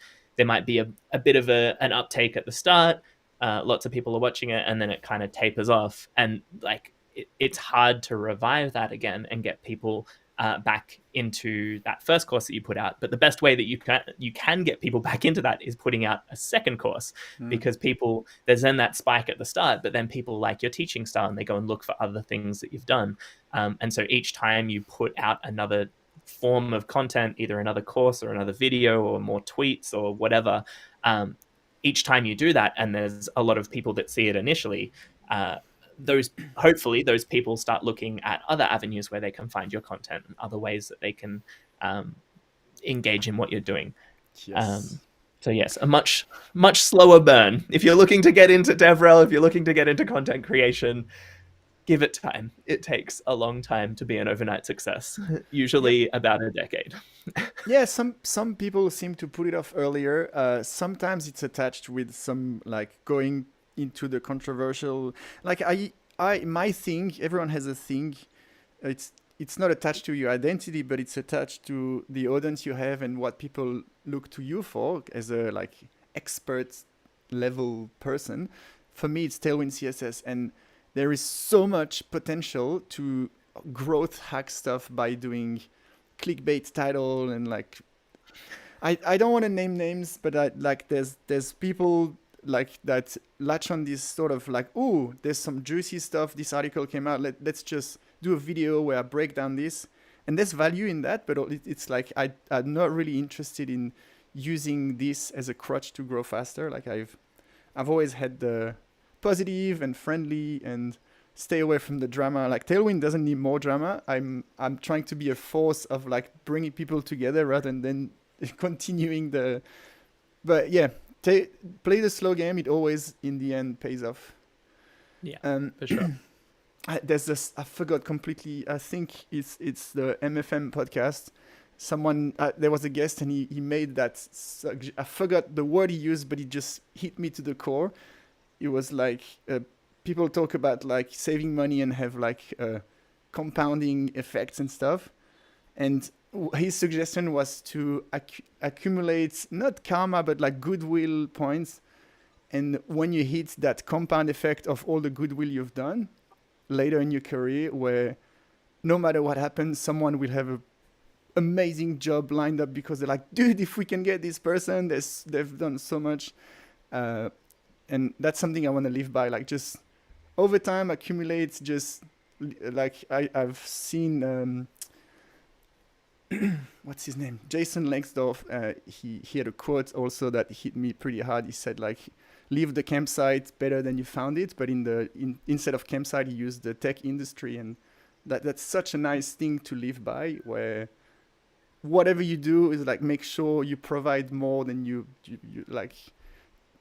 be a bit of an uptake at the start. Lots of people are watching it, and then it kind of tapers off. And like it's hard to revive that again and get people back into that first course that you put out. But the best way that you can get people back into that is putting out a second course, because there's then that spike at the start, but then people like your teaching style and they go and look for other things that you've done. And so each time you put out another form of content, either another course or another video or more tweets or whatever, each time you do that, and there's a lot of people that see it initially, hopefully those people start looking at other avenues where they can find your content and other ways that they can engage in what you're doing. Yes. So yes, a much slower burn. If you're looking to get into DevRel, if you're looking to get into content creation, give it time. It takes a long time to be an overnight success, usually about a decade. Yeah, some people seem to put it off earlier. Sometimes it's attached with some like going into the controversial. Like my thing. Everyone has a thing. It's not attached to your identity, but it's attached to the audience you have and what people look to you for as a like expert level person. For me, it's Tailwind CSS, and there is so much potential to growth hack stuff by doing clickbait title and like I don't want to name names, but like there's people like that latch on this sort of like, oh, there's some juicy stuff. This article came out. Let's just do a video where I break down this, and there's value in that. But it's like I'm not really interested in using this as a crutch to grow faster. Like I've always had the positive and friendly and stay away from the drama. Like Tailwind doesn't need more drama. I'm trying to be a force of like bringing people together rather than continuing the. But yeah, play the slow game. It always in the end pays off. Yeah, for sure. There's this, I forgot completely. I think it's the MFM podcast. Someone there was a guest and he made that. I forgot the word he used, but it just hit me to the core. It was like people talk about like saving money and have like compounding effects and stuff. And his suggestion was to accumulate not karma but like goodwill points. And when you hit that compound effect of all the goodwill you've done later in your career, where no matter what happens, someone will have a amazing job lined up because they're like, dude, if we can get this person, they've done so much. And that's something I want to live by. Like just over time, accumulate. Just like I've seen what's his name? Jason Lengsdorf. He had a quote also that hit me pretty hard. He said like, "Leave the campsite better than you found it," but instead of campsite, he used the tech industry, and that's such a nice thing to live by, where whatever you do is like make sure you provide more than you like.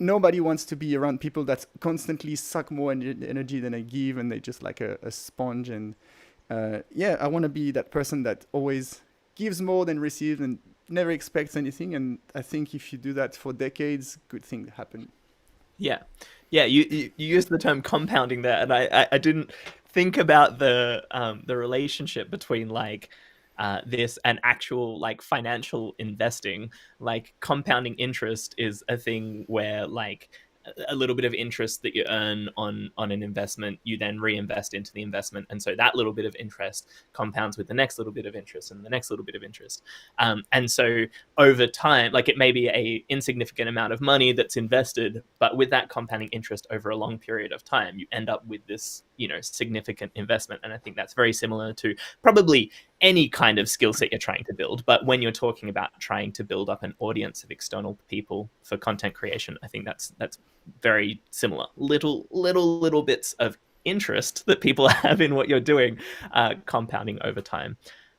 Nobody wants to be around people that constantly suck more energy than they give, and they just like a sponge. And yeah, I want to be that person that always gives more than receives and never expects anything. And I think if you do that for decades, good things happen. Yeah, yeah. You used the term compounding there, and I didn't think about the relationship between like this and actual like financial investing. Like compounding interest is a thing where like a little bit of interest that you earn on an investment, you then reinvest into the investment, and so that little bit of interest compounds with the next little bit of interest and the next little bit of interest. And so over time, like it may be a insignificant amount of money that's invested, but with that compounding interest over a long period of time, you end up with this, you know, significant investment. And I think that's very similar to probably any kind of skill set you're trying to build. But when you're talking about trying to build up an audience of external people for content creation, I think that's very similar. Little bits of interest that people have in what you're doing, compounding over time.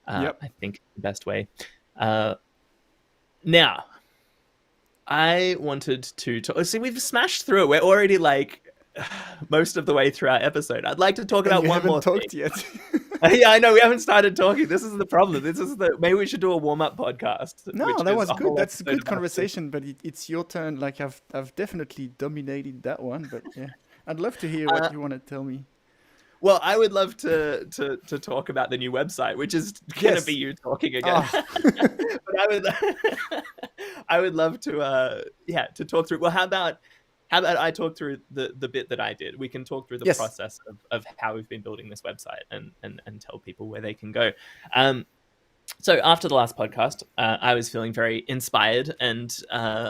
Yep. I think the best way. Now, I wanted to talk. See, we've smashed through it. We're already like most of the way through our episode. I'd like to talk And about you one haven't more talked thing. yet. Yeah, I know we haven't started talking. This is the problem. Maybe we should do a warm-up podcast. No, which that is was a good. whole That's a episode good about conversation, but it's your turn. Like I've definitely dominated that one, but yeah, I'd love to hear what you want to tell me. Well, I would love to talk about the new website, which is going to be Yes. you talking again. Ah, But I would love to to talk through. Well, how about I talk through the bit that I did? We can talk through the yes. process of how we've been building this website and tell people where they can go. So after the last podcast, I was feeling very inspired and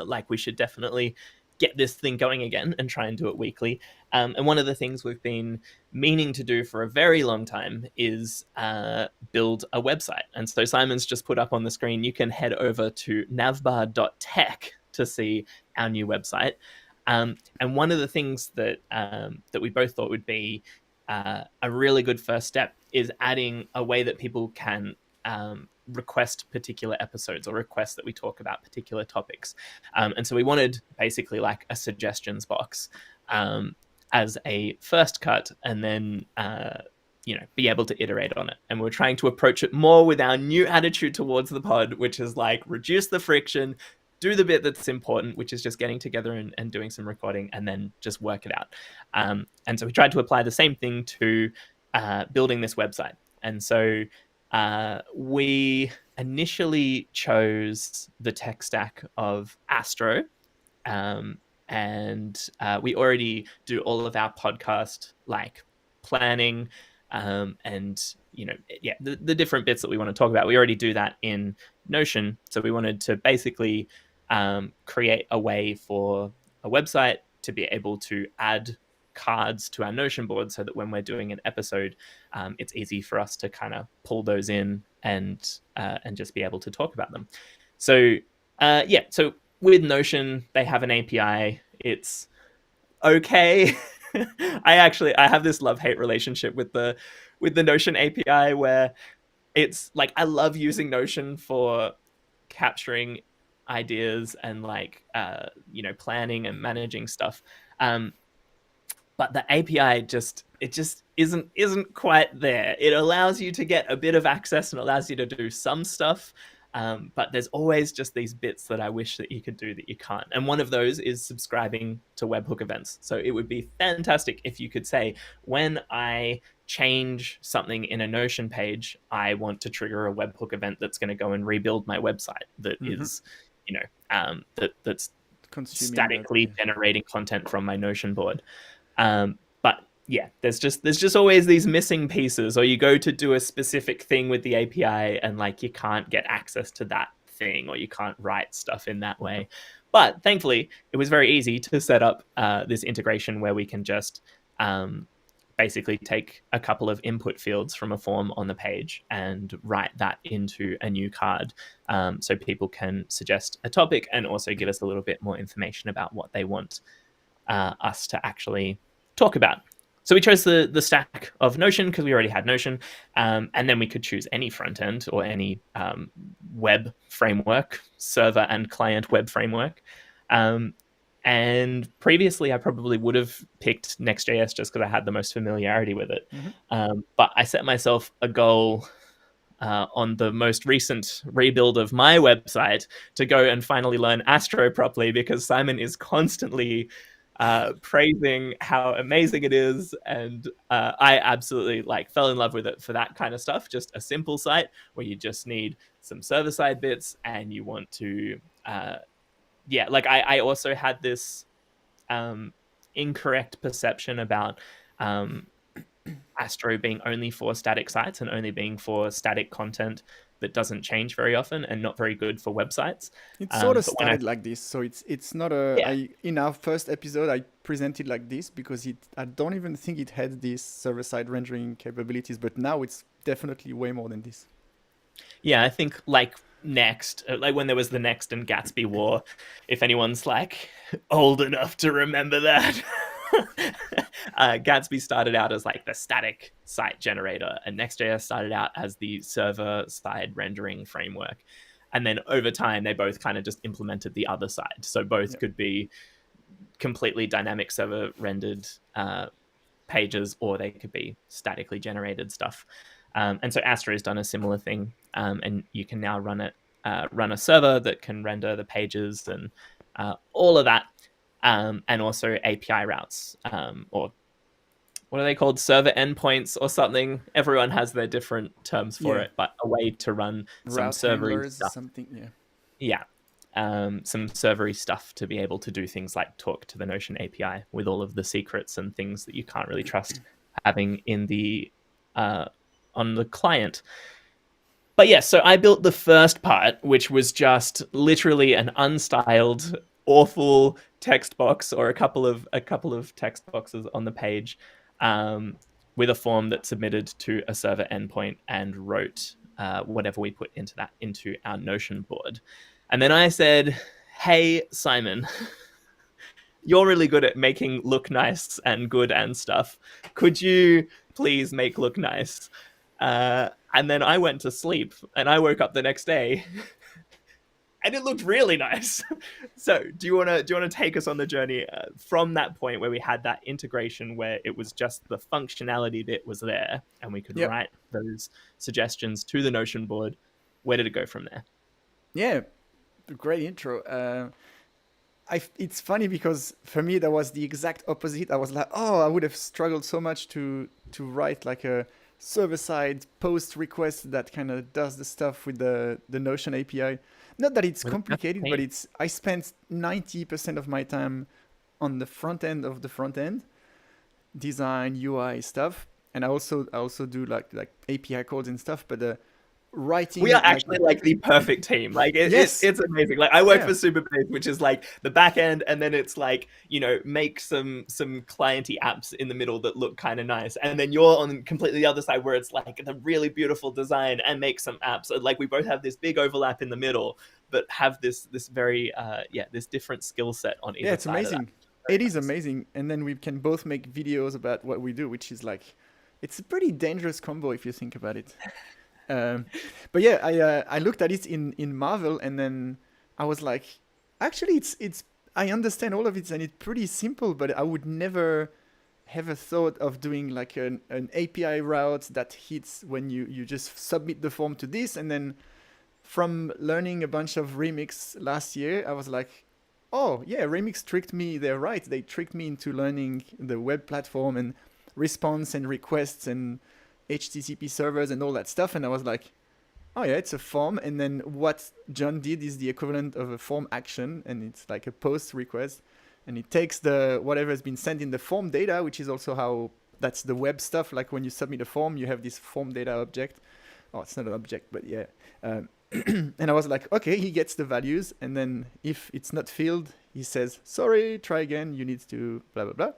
like we should definitely get this thing going again and try and do it weekly. And one of the things we've been meaning to do for a very long time is build a website. And so Simon's just put up on the screen, you can head over to navbar.tech to see our new website. And one of the things that that we both thought would be a really good first step is adding a way that people can request particular episodes or request that we talk about particular topics. And so we wanted basically like a suggestions box as a first cut, and then be able to iterate on it. And we're trying to approach it more with our new attitude towards the pod, which is like reduce the friction, do the bit that's important, which is just getting together and doing some recording, and then just work it out. And so we tried to apply the same thing to building this website. And so we initially chose the tech stack of Astro, and we already do all of our podcast like planning and the different bits that we want to talk about. We already do that in Notion, so we wanted to basically create a way for a website to be able to add cards to our Notion board so that when we're doing an episode, it's easy for us to kind of pull those in and just be able to talk about them. So so with Notion, they have an API. It's okay. I have this love-hate relationship with the Notion API, where it's like I love using Notion for capturing ideas and like planning and managing stuff. But the API just isn't quite there. It allows you to get a bit of access and allows you to do some stuff, but there's always just these bits that I wish that you could do that you can't. And one of those is subscribing to webhook events. So it would be fantastic if you could say, when I change something in a Notion page, I want to trigger a webhook event that's going to go and rebuild my website that is, that's Consuming statically that, generating content from my Notion board. But yeah, there's just always these missing pieces, or you go to do a specific thing with the API and like you can't get access to that thing, or you can't write stuff in that way. But thankfully, it was very easy to set up this integration where we can just basically take a couple of input fields from a form on the page and write that into a new card, so people can suggest a topic and also give us a little bit more information about what they want us to actually talk about. So we chose the stack of Notion because we already had Notion, and then we could choose any front end or any web framework, server and client web framework. And previously, I probably would have picked Next.js just because I had the most familiarity with it. But I set myself a goal on the most recent rebuild of my website to go and finally learn Astro properly, because Simon is constantly praising how amazing it is, and I absolutely fell in love with it for that kind of stuff. Just a simple site where you just need some server-side bits, and you want to I also had this incorrect perception about Astro being only for static sites and only being for static content that doesn't change very often and not very good for websites. It sort of started like this, so it's not a. Yeah. In our first episode, I presented like this because I don't even think it had these server-side rendering capabilities, but now it's definitely way more than this. Yeah, I think Next, when there was the Next and Gatsby war, if anyone's old enough to remember that. Gatsby started out as the static site generator, and Next.js started out as the server-side rendering framework. And then over time, they both kind of just implemented the other side. So both could be completely dynamic server-rendered pages, or they could be statically generated stuff. And so Astro has done a similar thing, and you can now run a server that can render the pages and all of that. And also API routes, or what are they called? Server endpoints or something. Everyone has their different terms for it, but a way to run some servery stuff. Something, some servery stuff to be able to do things like talk to the Notion API with all of the secrets and things that you can't really trust having in the on the client. But yeah, so I built the first part, which was just literally an unstyled, awful text box, or a couple of text boxes on the page, with a form that submitted to a server endpoint and wrote whatever we put into our Notion board. And then I said, "Hey, Simon, you're really good at making look nice and good and stuff. Could you please make look nice?" And then I went to sleep, and I woke up the next day, and it looked really nice. So, do you want to take us on the journey from that point where we had that integration, where it was just the functionality that was there, and we could write those suggestions to the Notion board? Where did it go from there? Yeah, great intro. It's funny because for me that was the exact opposite. I was like, I would have struggled so much to write a server-side post request that kind of does the stuff with the Notion API. Not that it's complicated, but I spent 90% of my time on the front end of the front end, design, UI stuff, and I also do like API calls and stuff. But writing, we are actually the perfect team. It's amazing. I work for Superbase, which is the back end, and then it's make some clienty apps in the middle that look kind of nice, and then you're on completely the other side where it's the really beautiful design and make some apps. So, we both have this big overlap in the middle, but have this very this different skill set on either side. It's amazing. It is amazing, and then we can both make videos about what we do, which is it's a pretty dangerous combo if you think about it. But yeah, I looked at it in Marvel, and then I was like, actually, it's I understand all of it, and it's pretty simple. But I would never have a thought of doing an API route that hits when you just submit the form to this. And then from learning a bunch of Remix last year, I was like, oh yeah, Remix tricked me. They're right. They tricked me into learning the web platform and response and requests and HTTP servers and all that stuff. And I was like, oh yeah, it's a form. And then what John did is the equivalent of a form action, and it's like a post request, and it takes the whatever has been sent in the form data, which is also how that's the web stuff. When you submit a form, you have this form data object. Oh, it's not an object, but yeah. And I was like, okay, he gets the values, and then if it's not filled, he says, sorry, try again, you need to blah blah blah.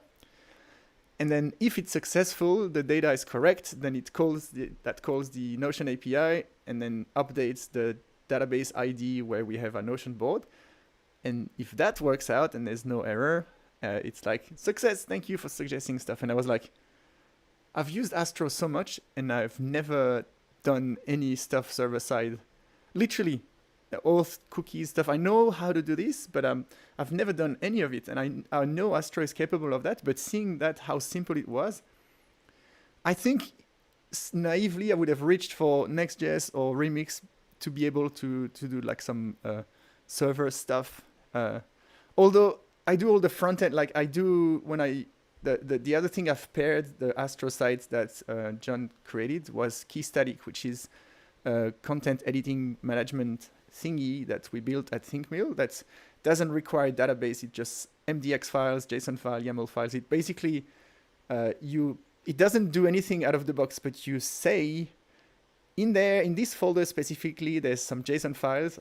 And then if it's successful, the data is correct, then it calls the Notion API and then updates the database ID where we have our Notion board. And if that works out and there's no error, it's like, success, thank you for suggesting stuff. And I was like, I've used Astro so much and I've never done any stuff server side. Literally, auth cookies stuff. I know how to do this, but I've never done any of it. And I know Astro is capable of that, but seeing that, how simple it was, I think naively I would have reached for Next.js or Remix to be able to do like some server stuff. Although I do all the front end, like I do when the other thing I've paired the Astro site that John created was KeyStatic, which is a content editing management thingy that we built at ThinkMill that doesn't require a database. It just MDX files, JSON file, YAML files. It basically it doesn't do anything out of the box, but you say in this folder specifically, there's some JSON files.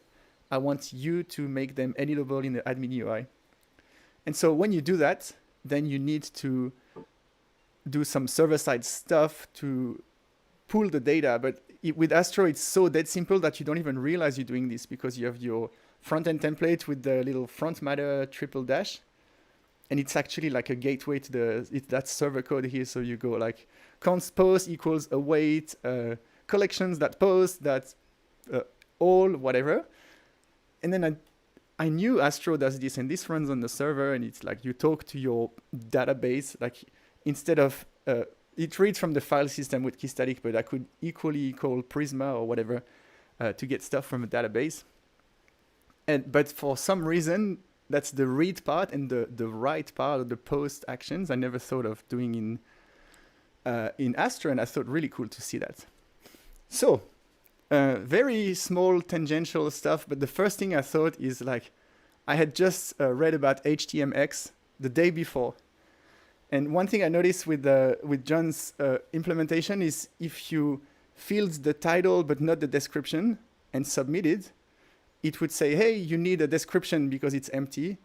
I want you to make them editable in the admin UI. And so when you do that, then you need to do some server-side stuff to pull the data. But with Astro, it's so dead simple that you don't even realize you're doing this because you have your front-end template with the little front matter triple dash. And it's actually like a gateway to that server code here. So you go like const post equals await, collections that post, that all, whatever. And then I knew Astro does this, and this runs on the server, and it's like you talk to your database, like instead of, it reads from the file system with KeyStatic, but I could equally call Prisma or whatever to get stuff from a database. But for some reason, that's the read part, and the write part of the post actions I never thought of doing in Astro, and I thought really cool to see that. So, very small tangential stuff, but the first thing I thought is like, I had just read about HTMX the day before. And one thing I noticed with John's implementation is if you filled the title but not the description and submitted, it would say, hey, you need a description because it's empty,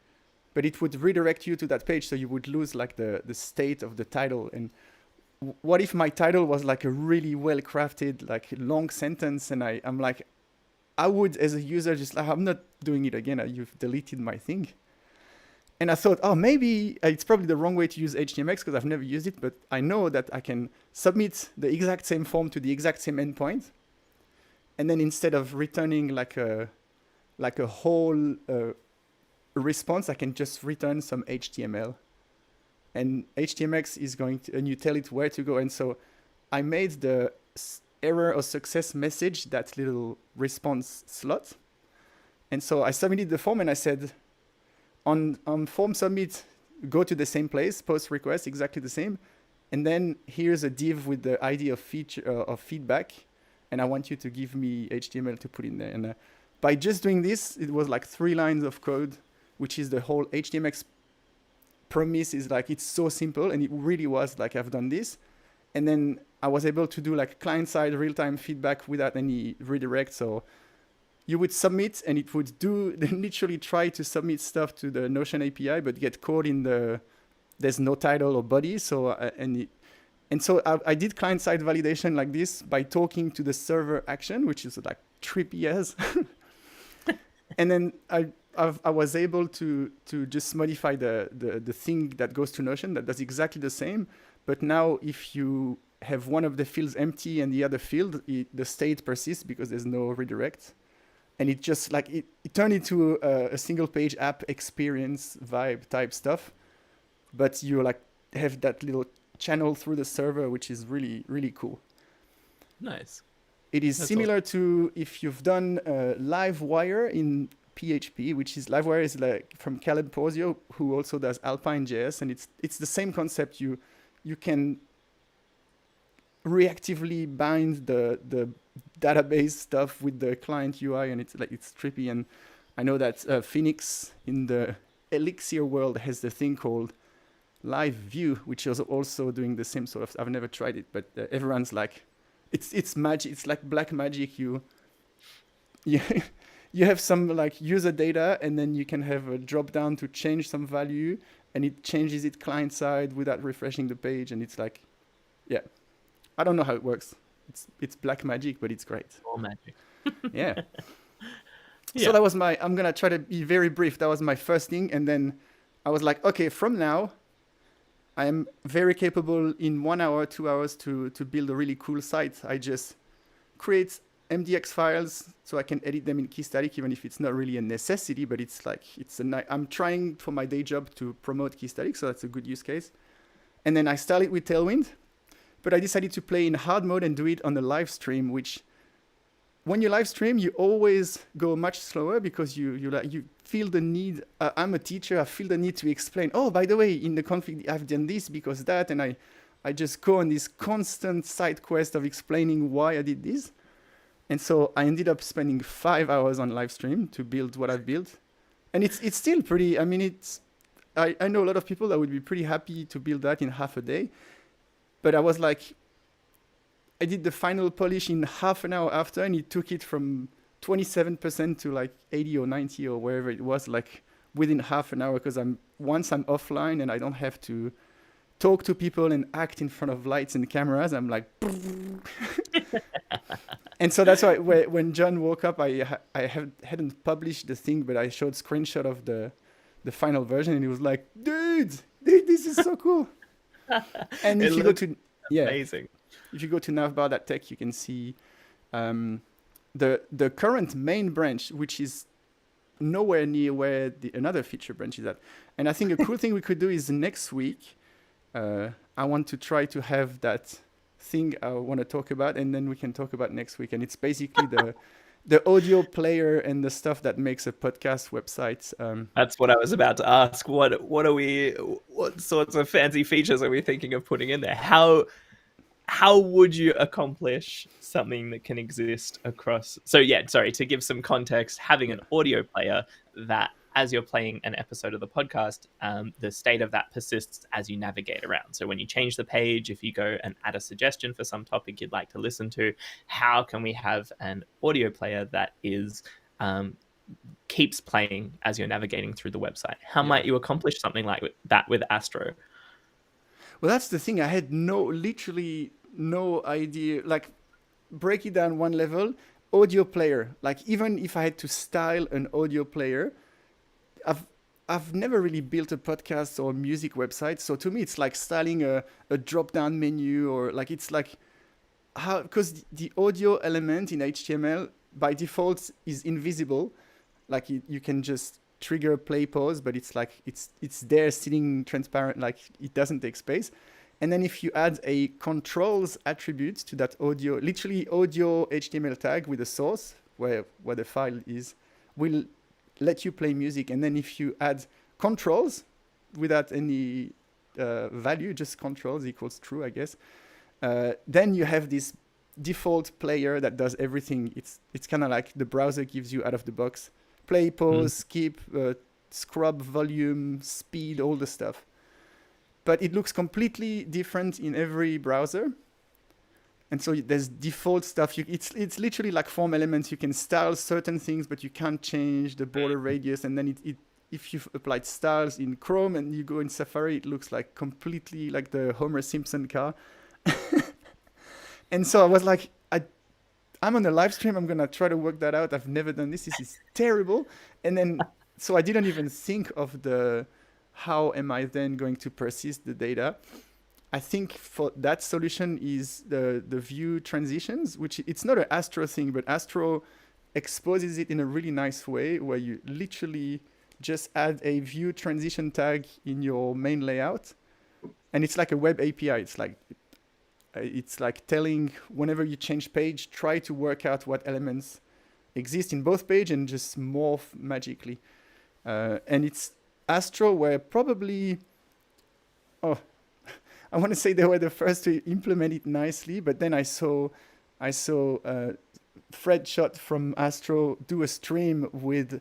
but it would redirect you to that page, so you would lose like the state of the title. And what if my title was like a really well-crafted, like long sentence, and I'm like, I would, as a user, just like, I'm not doing it again. You've deleted my thing. And I thought, oh, maybe it's probably the wrong way to use HTMX because I've never used it, but I know that I can submit the exact same form to the exact same endpoint. And then instead of returning like a whole response, I can just return some HTML. And HTMX is going to, and you tell it where to go. And so I made the error or success message that little response slot. And so I submitted the form and I said, on form submit, go to the same place, post request, exactly the same. And then here's a div with the ID of feedback. And I want you to give me HTML to put in there. And by just doing this, it was like 3 lines of code, which is the whole HTMX premise is like, it's so simple. And it really was like, I've done this. And then I was able to do like client-side real-time feedback without any redirect. So you would submit and it would literally try to submit stuff to the Notion API, but get caught in there's no title or body. So, so I did client-side validation like this by talking to the server action, which is like trippy as. And then I was able to just modify the thing that goes to Notion that does exactly the same. But now if you have one of the fields empty and the other field, the state persists because there's no redirect. And it just like, it turned into a single page app experience vibe type stuff. But you like have that little channel through the server, which is really, really cool. Nice. It is similar to if you've done Livewire in PHP, which is Livewire is like from Caleb Porzio, who also does Alpine.js, and it's the same concept. You can reactively bind the database stuff with the client UI, and it's trippy. And I know that Phoenix in the Elixir world has the thing called Live View, which is also doing the same sort of. I've never tried it, but everyone's like, it's magic. It's like black magic. you have some like user data, and then you can have a drop down to change some value, and it changes it client side without refreshing the page, and it's like, yeah, I don't know how it works. It's black magic, but it's great. All magic. Yeah. So Yeah. that was my. I'm gonna try to be very brief. That was my first thing, and then I was like, okay, from now, I am very capable in 1 hour, 2 hours to build a really cool site. I just create MDX files so I can edit them in Keystatic, even if it's not really a necessity, but it's like I'm trying for my day job to promote Keystatic, so that's a good use case. And then I start it with Tailwind, but I decided to play in hard mode and do it on the live stream, which when you live stream, you always go much slower because you feel the need. I'm a teacher. I feel the need to explain. Oh, by the way, in the config, I've done this because that, and I just go on this constant side quest of explaining why I did this. And so I ended up spending 5 hours on live stream to build what I've built, and it's still pretty. I mean, I know a lot of people that would be pretty happy to build that in half a day, but I was like, I did the final polish in half an hour after, and it took it from 27% to like 80 or 90 or wherever it was, like within half an hour, because once I'm offline and I don't have to talk to people and act in front of lights and cameras, I'm like, and so that's why when John woke up, I hadn't published the thing, but I showed screenshot of the final version, and he was like, dude, this is so cool. And if you go to amazing. If you go to NavBar.tech, you can see the current main branch, which is nowhere near where another feature branch is at. And I think a cool thing we could do is next week, I want to try to have that thing I want to talk about, and then we can talk about next week. And it's basically the audio player and the stuff that makes a podcast website. That's what I was about to ask. What sorts of fancy features are we thinking of putting in there? How would you accomplish something that can exist across? So yeah, sorry, to give some context, having an audio player that as you're playing an episode of the podcast, the state of that persists as you navigate around. So when you change the page, if you go and add a suggestion for some topic you'd like to listen to, how can we have an audio player that is keeps playing as you're navigating through the website? How might you accomplish something like that with Astro? Well, that's the thing. I had literally no idea. Like, break it down one level. Audio player. Like, even if I had to style an audio player, I've never really built a podcast or music website. So to me, it's like styling a drop-down menu, or like it's like how, because the audio element in HTML by default is invisible. Like you can just trigger play pause, but it's like it's there sitting transparent, like it doesn't take space. And then if you add a controls attribute to that audio, literally audio HTML tag with a source where the file is, will let you play music. And then if you add controls without any value, just controls equals true, I guess, then you have this default player that does everything. It's kind of like the browser gives you out of the box: play, pause, skip, scrub, volume, speed, all the stuff. But it looks completely different in every browser. And so there's default stuff. It's literally like form elements. You can style certain things, but you can't change the border radius. And then if you've applied styles in Chrome and you go in Safari, it looks like completely like the Homer Simpson car. And so I was like, I'm on a live stream. I'm going to try to work that out. I've never done this. This is terrible. And then, so I didn't even think of how am I then going to persist the data. I think for that solution is the view transitions, which it's not an Astro thing, but Astro exposes it in a really nice way where you literally just add a view transition tag in your main layout. And it's like a web API. It's like telling whenever you change page, try to work out what elements exist in both page and just morph magically. And it's Astro where probably, I want to say they were the first to implement it nicely, but then I saw Fred Schott from Astro do a stream with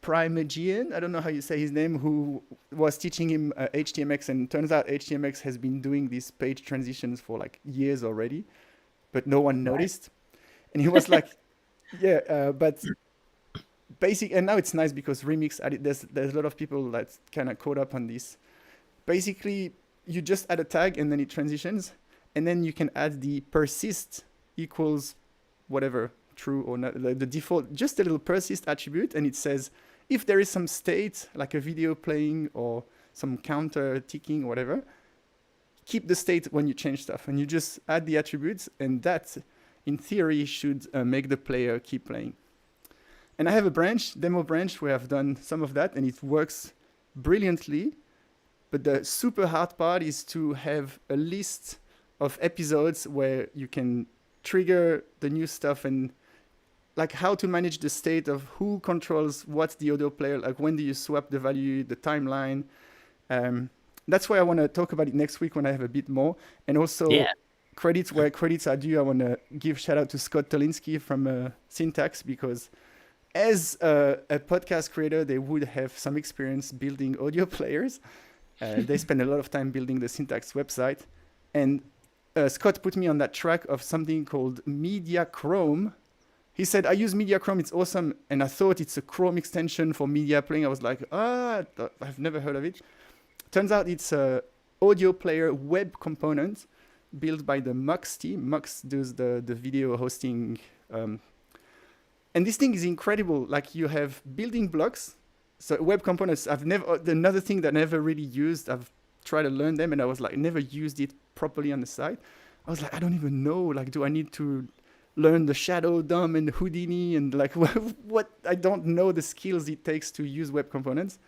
Primegian, I don't know how you say his name, who was teaching him HTMX, and turns out HTMX has been doing these page transitions for like years already, but no one noticed. And he was like, but and now it's nice because Remix added, there's a lot of people that kind of caught up on this. Basically, you just add a tag and then it transitions, and then you can add the persist equals whatever, true or not, the default, just a little persist attribute, and it says if there is some state like a video playing or some counter ticking or whatever, keep the state when you change stuff, and you just add the attributes, and that in theory should make the player keep playing. And I have a demo branch where I've done some of that, and it works brilliantly. But the super hard part is to have a list of episodes where you can trigger the new stuff, and like how to manage the state of who controls what the audio player, like when do you swap the value, the timeline. That's why I want to talk about it next week when I have a bit more. And also credits where credits are due. I want to give shout out to Scott Tolinsky from Syntax, because as a podcast creator, they would have some experience building audio players. They spend a lot of time building the Syntax website. And Scott put me on that track of something called Media Chrome. He said, I use Media Chrome, it's awesome. And I thought it's a Chrome extension for media playing. I was like, I've never heard of it. Turns out it's a audio player web component built by the Mux team. Mux does the video hosting. And this thing is incredible. Like, you have building blocks. So web components, another thing that I never really used, I've tried to learn them, and I was like, never used it properly on the site. I was like, I don't even know, like, do I need to learn the Shadow DOM and Houdini, and like, what I don't know the skills it takes to use web components.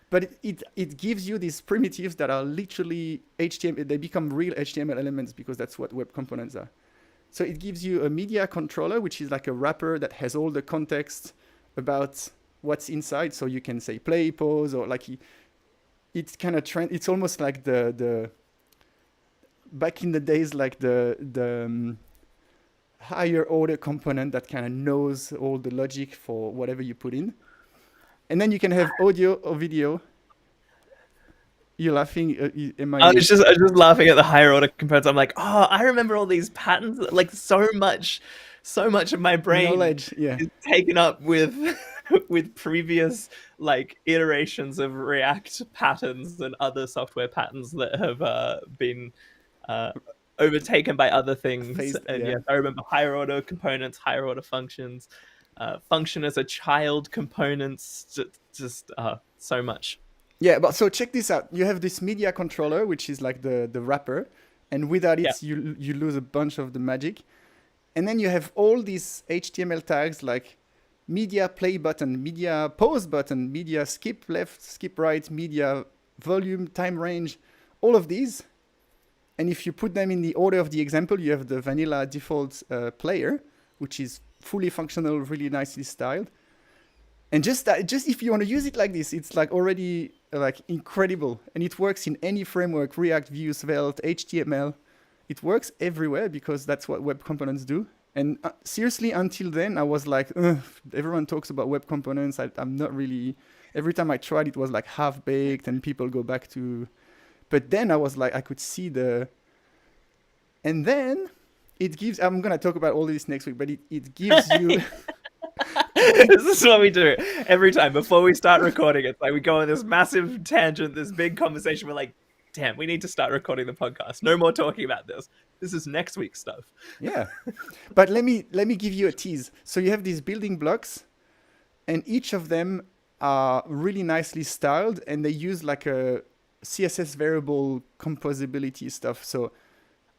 But it gives you these primitives that are literally HTML, they become real HTML elements, because that's what web components are. So it gives you a media controller, which is like a wrapper that has all the context about what's inside. So you can say play, pause, or like it's kind of it's almost like the back in the days, like the higher order component that kind of knows all the logic for whatever you put in. And then you can have audio or video. You're laughing. I was just laughing at the higher order components. I'm like, oh, I remember all these patterns. Like, so much of my brain knowledge, is taken up with previous like iterations of React patterns and other software patterns that have been overtaken by other things. Yes, I remember higher order components, higher order functions, function as a child components, just so much. Yeah, but so check this out. You have this media controller, which is like the wrapper, and without it, you lose a bunch of the magic. And then you have all these HTML tags like media play button, media pause button, media skip left, skip right, media volume, time range, all of these. And if you put them in the order of the example, you have the vanilla default player, which is fully functional, really nicely styled. And just if you want to use it like this, it's like already like incredible. And it works in any framework, React, Vue, Svelte, HTML. It works everywhere because that's what web components do. And seriously, until then, I was like, everyone talks about web components. I'm not really, every time I tried, it was like half-baked and people go back to, but then I was like, I could see and then it gives, I'm going to talk about all this next week, but it gives you. This is what we do every time before we start recording. It's like we go on this massive tangent, this big conversation. We're like, damn, we need to start recording the podcast. No more talking about this. This is next week's stuff. Yeah. But let me give you a tease. So you have these building blocks, and each of them are really nicely styled, and they use like a CSS variable composability stuff. So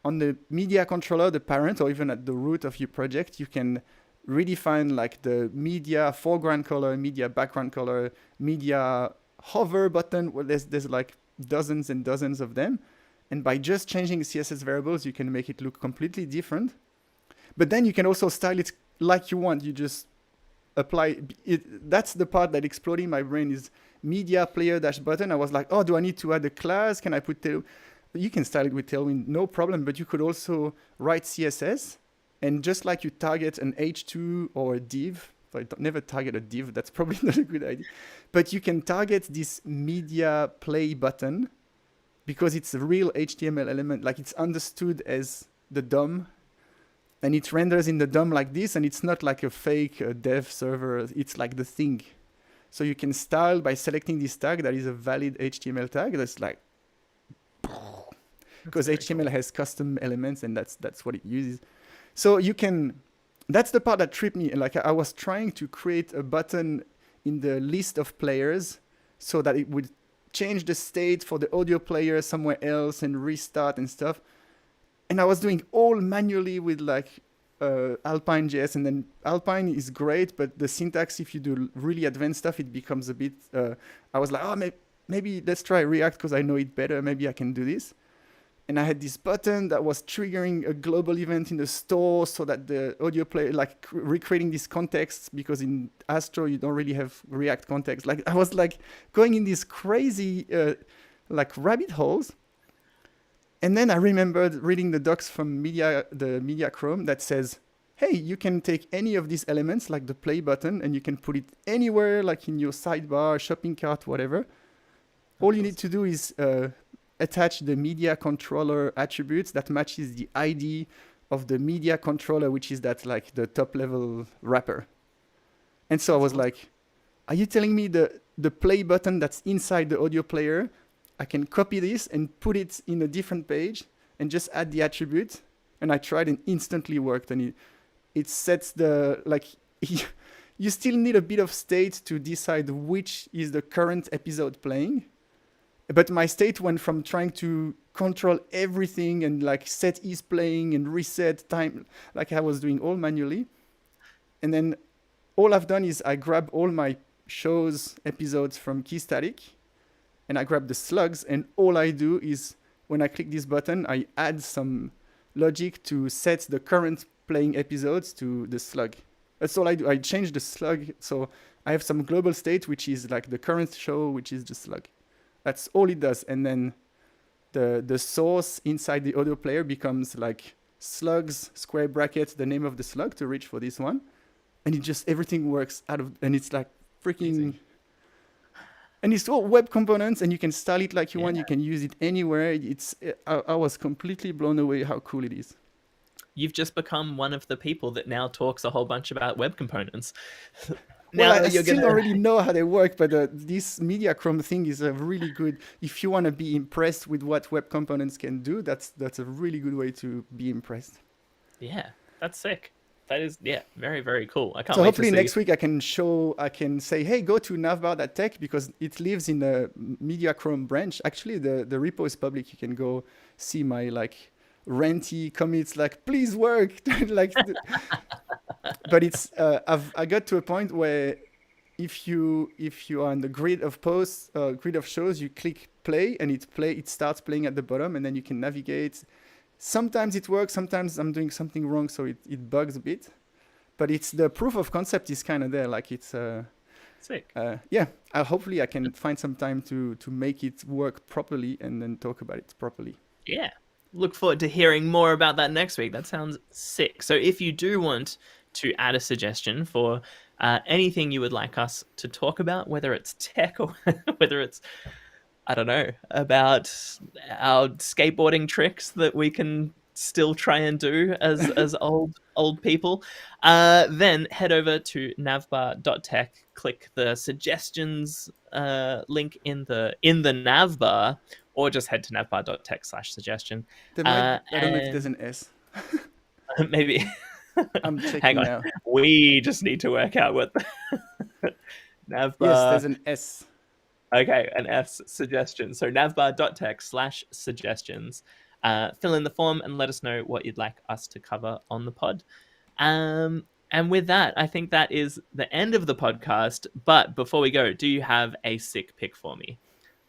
on the media controller, the parent, or even at the root of your project, you can redefine like the media foreground color, media background color, media hover button. Well, there's like dozens and dozens of them. And by just changing CSS variables, you can make it look completely different. But then you can also style it like you want. You just apply it. That's the part that exploded in my brain is media player dash button. I was like, oh, do I need to add a class? Can I put Tailwind? You can style it with Tailwind, no problem. But you could also write CSS. And just like you target an H2 or a div, so I never target a div, that's probably not a good idea. But you can target this media play button because it's a real HTML element, like it's understood as the DOM. and it renders in the DOM like this, and it's not like a fake dev server. It's like the thing. So you can style by selecting this tag that is a valid HTML tag. That's like, because HTML cool. has custom elements, and that's what it uses. So you can. That's the part that tripped me. Like I was trying to create a button in the list of players so that it would change the state for the audio player somewhere else and restart and stuff. And I was doing all manually with like Alpine JS, and then Alpine is great, but the syntax, if you do really advanced stuff, it becomes a bit. I was like, oh, maybe let's try React because I know it better. Maybe I can do this. And I had this button that was triggering a global event in the store so that the audio player, like recreating this context, because in Astro you don't really have React context. Like I was like going in these crazy like rabbit holes. And then I remembered reading the docs from the Media Chrome that says, hey, you can take any of these elements, like the play button, and you can put it anywhere, like in your sidebar, shopping cart, whatever. All you need to do is attach the media controller attributes that matches the ID of the media controller, which is that like the top level wrapper. And so I was like, are you telling me the play button that's inside the audio player, I can copy this and put it in a different page and just add the attribute? And I tried and instantly worked. And it sets the, like, you still need a bit of state to decide which is the current episode playing. But my state went from trying to control everything and like set is playing and reset time, like I was doing all manually. And then all I've done is I grab all my shows episodes from KeyStatic, and I grab the slugs, and all I do is when I click this button, I add some logic to set the current playing episodes to the slug. That's all I do. I change the slug. So I have some global state, which is like the current show, which is the slug. That's all it does. And then the source inside the audio player becomes like slugs, square bracket, the name of the slug to reach for this one. And it just, everything works out of, and it's like freaking, amazing. And it's all web components, and you can style it like you want. You can use it anywhere. I was completely blown away how cool it is. You've just become one of the people that now talks a whole bunch about web components. Well, I still don't really know how they work, but this Media Chrome thing is a really good. If you want to be impressed with what web components can do, that's a really good way to be impressed. Yeah, that's sick. That is, yeah, very, very cool. I can't so wait hopefully to see. Next week I can say, hey, go to navbar.tech, because it lives in the Media Chrome branch. Actually, the repo is public. You can go see my like ranty commits, like please work. Like, but it's I got to a point where if you are on the grid of posts, grid of shows, you click play and it starts playing at the bottom, and then you can navigate. Sometimes it works, sometimes I'm doing something wrong, so it bugs a bit. But it's the proof of concept is kind of there. Like it's sick. Yeah, hopefully I can find some time to make it work properly and then talk about it properly. Yeah. Look forward to hearing more about that next week. That sounds sick. So if you do want to add a suggestion for anything you would like us to talk about, whether it's tech or whether it's, I don't know, about our skateboarding tricks that we can still try and do as old people, then head over to navbar.tech, click the suggestions link in the navbar, or just head to navbar.tech/suggestion. I don't know if there's an S. Maybe. I'm checking Hang on. now. We just need to work out what navbar. Yes, there's an S. Okay, an S, suggestion. So navbar.tech/suggestions. Fill in the form and let us know what you'd like us to cover on the pod. And with that, I think that is the end of the podcast. But before we go, do you have a sick pick for me?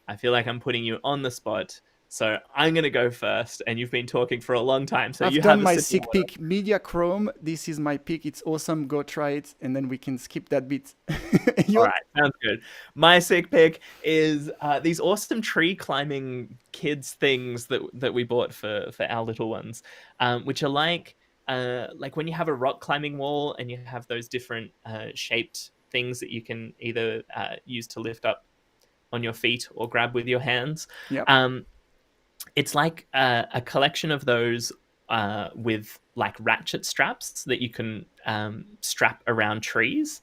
I feel like I'm putting you on the spot. So I'm going to go first, and you've been talking for a long time. So I've done my sick pick. Media Chrome. This is my pick. It's awesome. Go try it, and then we can skip that bit. All right, sounds good. My sick pick is these awesome tree climbing kids things that we bought for our little ones, which are like when you have a rock climbing wall and you have those different shaped things that you can either use to lift up on your feet or grab with your hands. Yep. It's like a collection of those with like ratchet straps that you can strap around trees.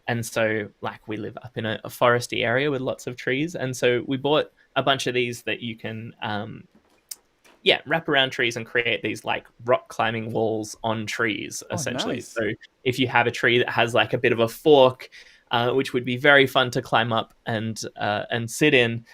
And so, like, we live up in a foresty area with lots of trees, and so we bought a bunch of these that you can wrap around trees and create these like rock climbing walls on trees, Oh, essentially. nice. So if you have a tree that has like a bit of a fork, which would be very fun to climb up and sit in,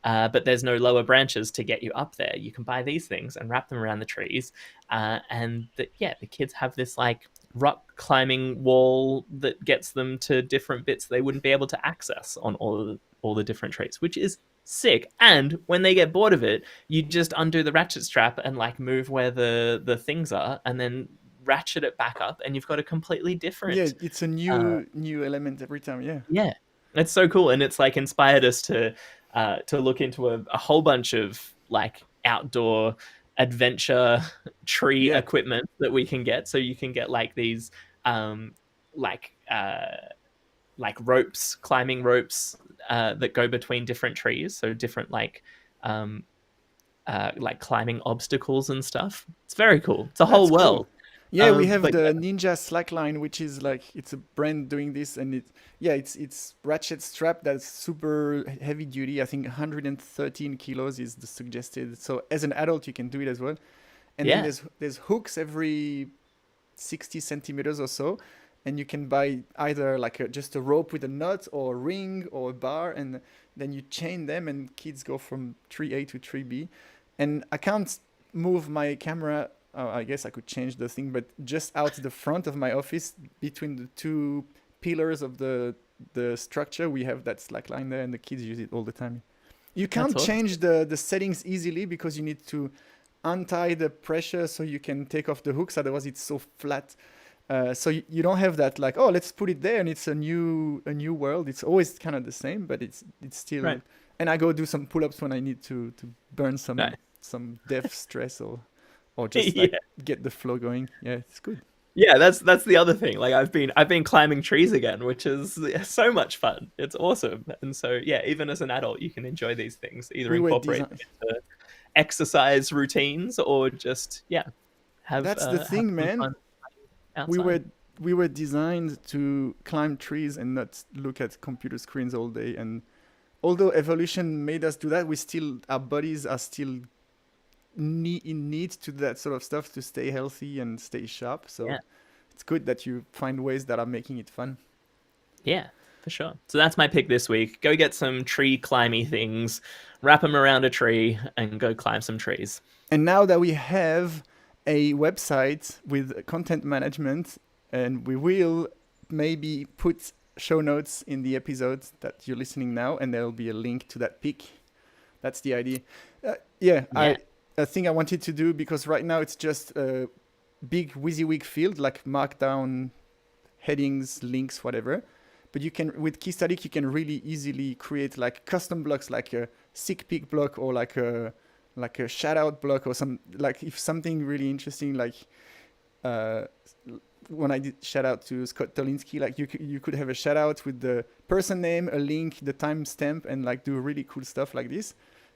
but there's no lower branches to get you up there, you can buy these things and wrap them around the trees, the kids have this like rock climbing wall that gets them to different bits they wouldn't be able to access on all the different trees, which is sick. And when they get bored of it, you just undo the ratchet strap and like move where the things are, and then ratchet it back up, and you've got a completely Yeah, different it's a uh, new element every time. Yeah. yeah. It's so cool, and it's like inspired us to look into a whole bunch of like outdoor adventure tree Yeah. equipment that we can get. So you can get like these um like uh like ropes, climbing ropes, that go between different trees, so different um like climbing obstacles and stuff. It's very cool. It's a whole That's cool. world. Yeah, we have But the Ninja Slackline, which is like it's a brand doing this, and it's ratchet strap that's super heavy duty. I think 113 kilos is the suggested. So as an adult, you can do it as well. And then yeah, there's hooks every 60 centimeters or so, and you can buy either like just a rope with a nut or a ring or a bar, and then you chain them, and kids go from tree A to tree B. And I can't move my camera. I guess I could change the thing, but just out the front of my office, between the two pillars of the structure, we have that slack line there, and the kids use it all the time. You that's can't awesome. change the settings easily because you need to untie the pressure so you can take off the hooks. Otherwise, it's so flat. So you don't have that like, oh, let's put it there and it's a new world. It's always kind of the same, but it's still. Right. And I go do some pull-ups when I need to burn Nice. some death stress or just like Yeah. get the flow going. Yeah, it's good. Yeah, that's the other thing. Like I've been climbing trees again, which is so much fun. It's awesome. And so yeah, even as an adult, you can enjoy these things, either We were incorporate them designed. into exercise routines or just That's the have thing, some man. fun We outside. were we were designed to climb trees and not look at computer screens all day. And although evolution made us do that, we still our bodies are still in need to that sort of stuff to stay healthy and stay sharp. So Yeah. it's good that you find ways that are making it fun. Yeah, for sure. So that's my pick this week. Go get some tree climby things, wrap them around a tree, and go climb some trees. And now that we have a website with content management, and we will maybe put show notes in the episodes that you're listening now, and there'll be a link to that pick. That's the idea. Yeah, Yeah. I think I wanted to do because right now it's just a big WYSIWYG field like markdown headings, links, whatever. But you can with Keystatic you can really easily create like custom blocks like a sick pick block or like a shout out block or some like if something really interesting like uh, when I did shout out to Scott Tolinsky, like you could have a shout out with the person name, a link, the timestamp, and like do really cool stuff like this.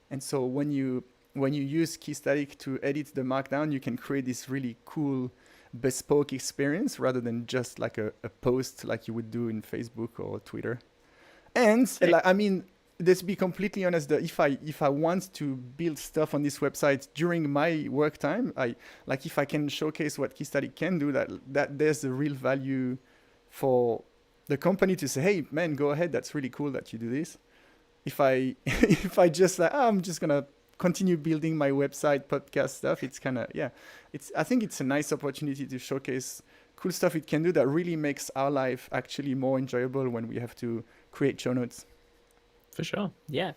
And so when you use Keystatic to edit the markdown, you can create this really cool bespoke experience rather than just like a post like you would do in Facebook or Twitter. And Sick. like I mean, let's be completely honest. If I want to build stuff on this website during my work time, I like if I can showcase what Keystatic can do, that there's a real value for the company to say, hey man, go ahead. That's really cool that you do this. If I if I just like I'm just gonna continue building my website podcast stuff, it's kind of yeah. It's I think it's a nice opportunity to showcase cool stuff it can do that really makes our life actually more enjoyable when we have to create show notes. For sure. Yeah.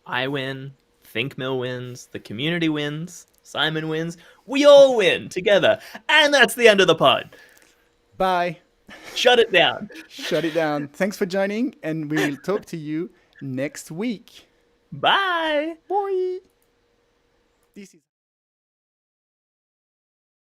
I win. Think Mill wins. The community wins. Simon wins. We all win together. And that's the end of the pod. Bye. Shut it down. Shut it down. Thanks for joining, and we will talk to you next week. Bye. Bye. This is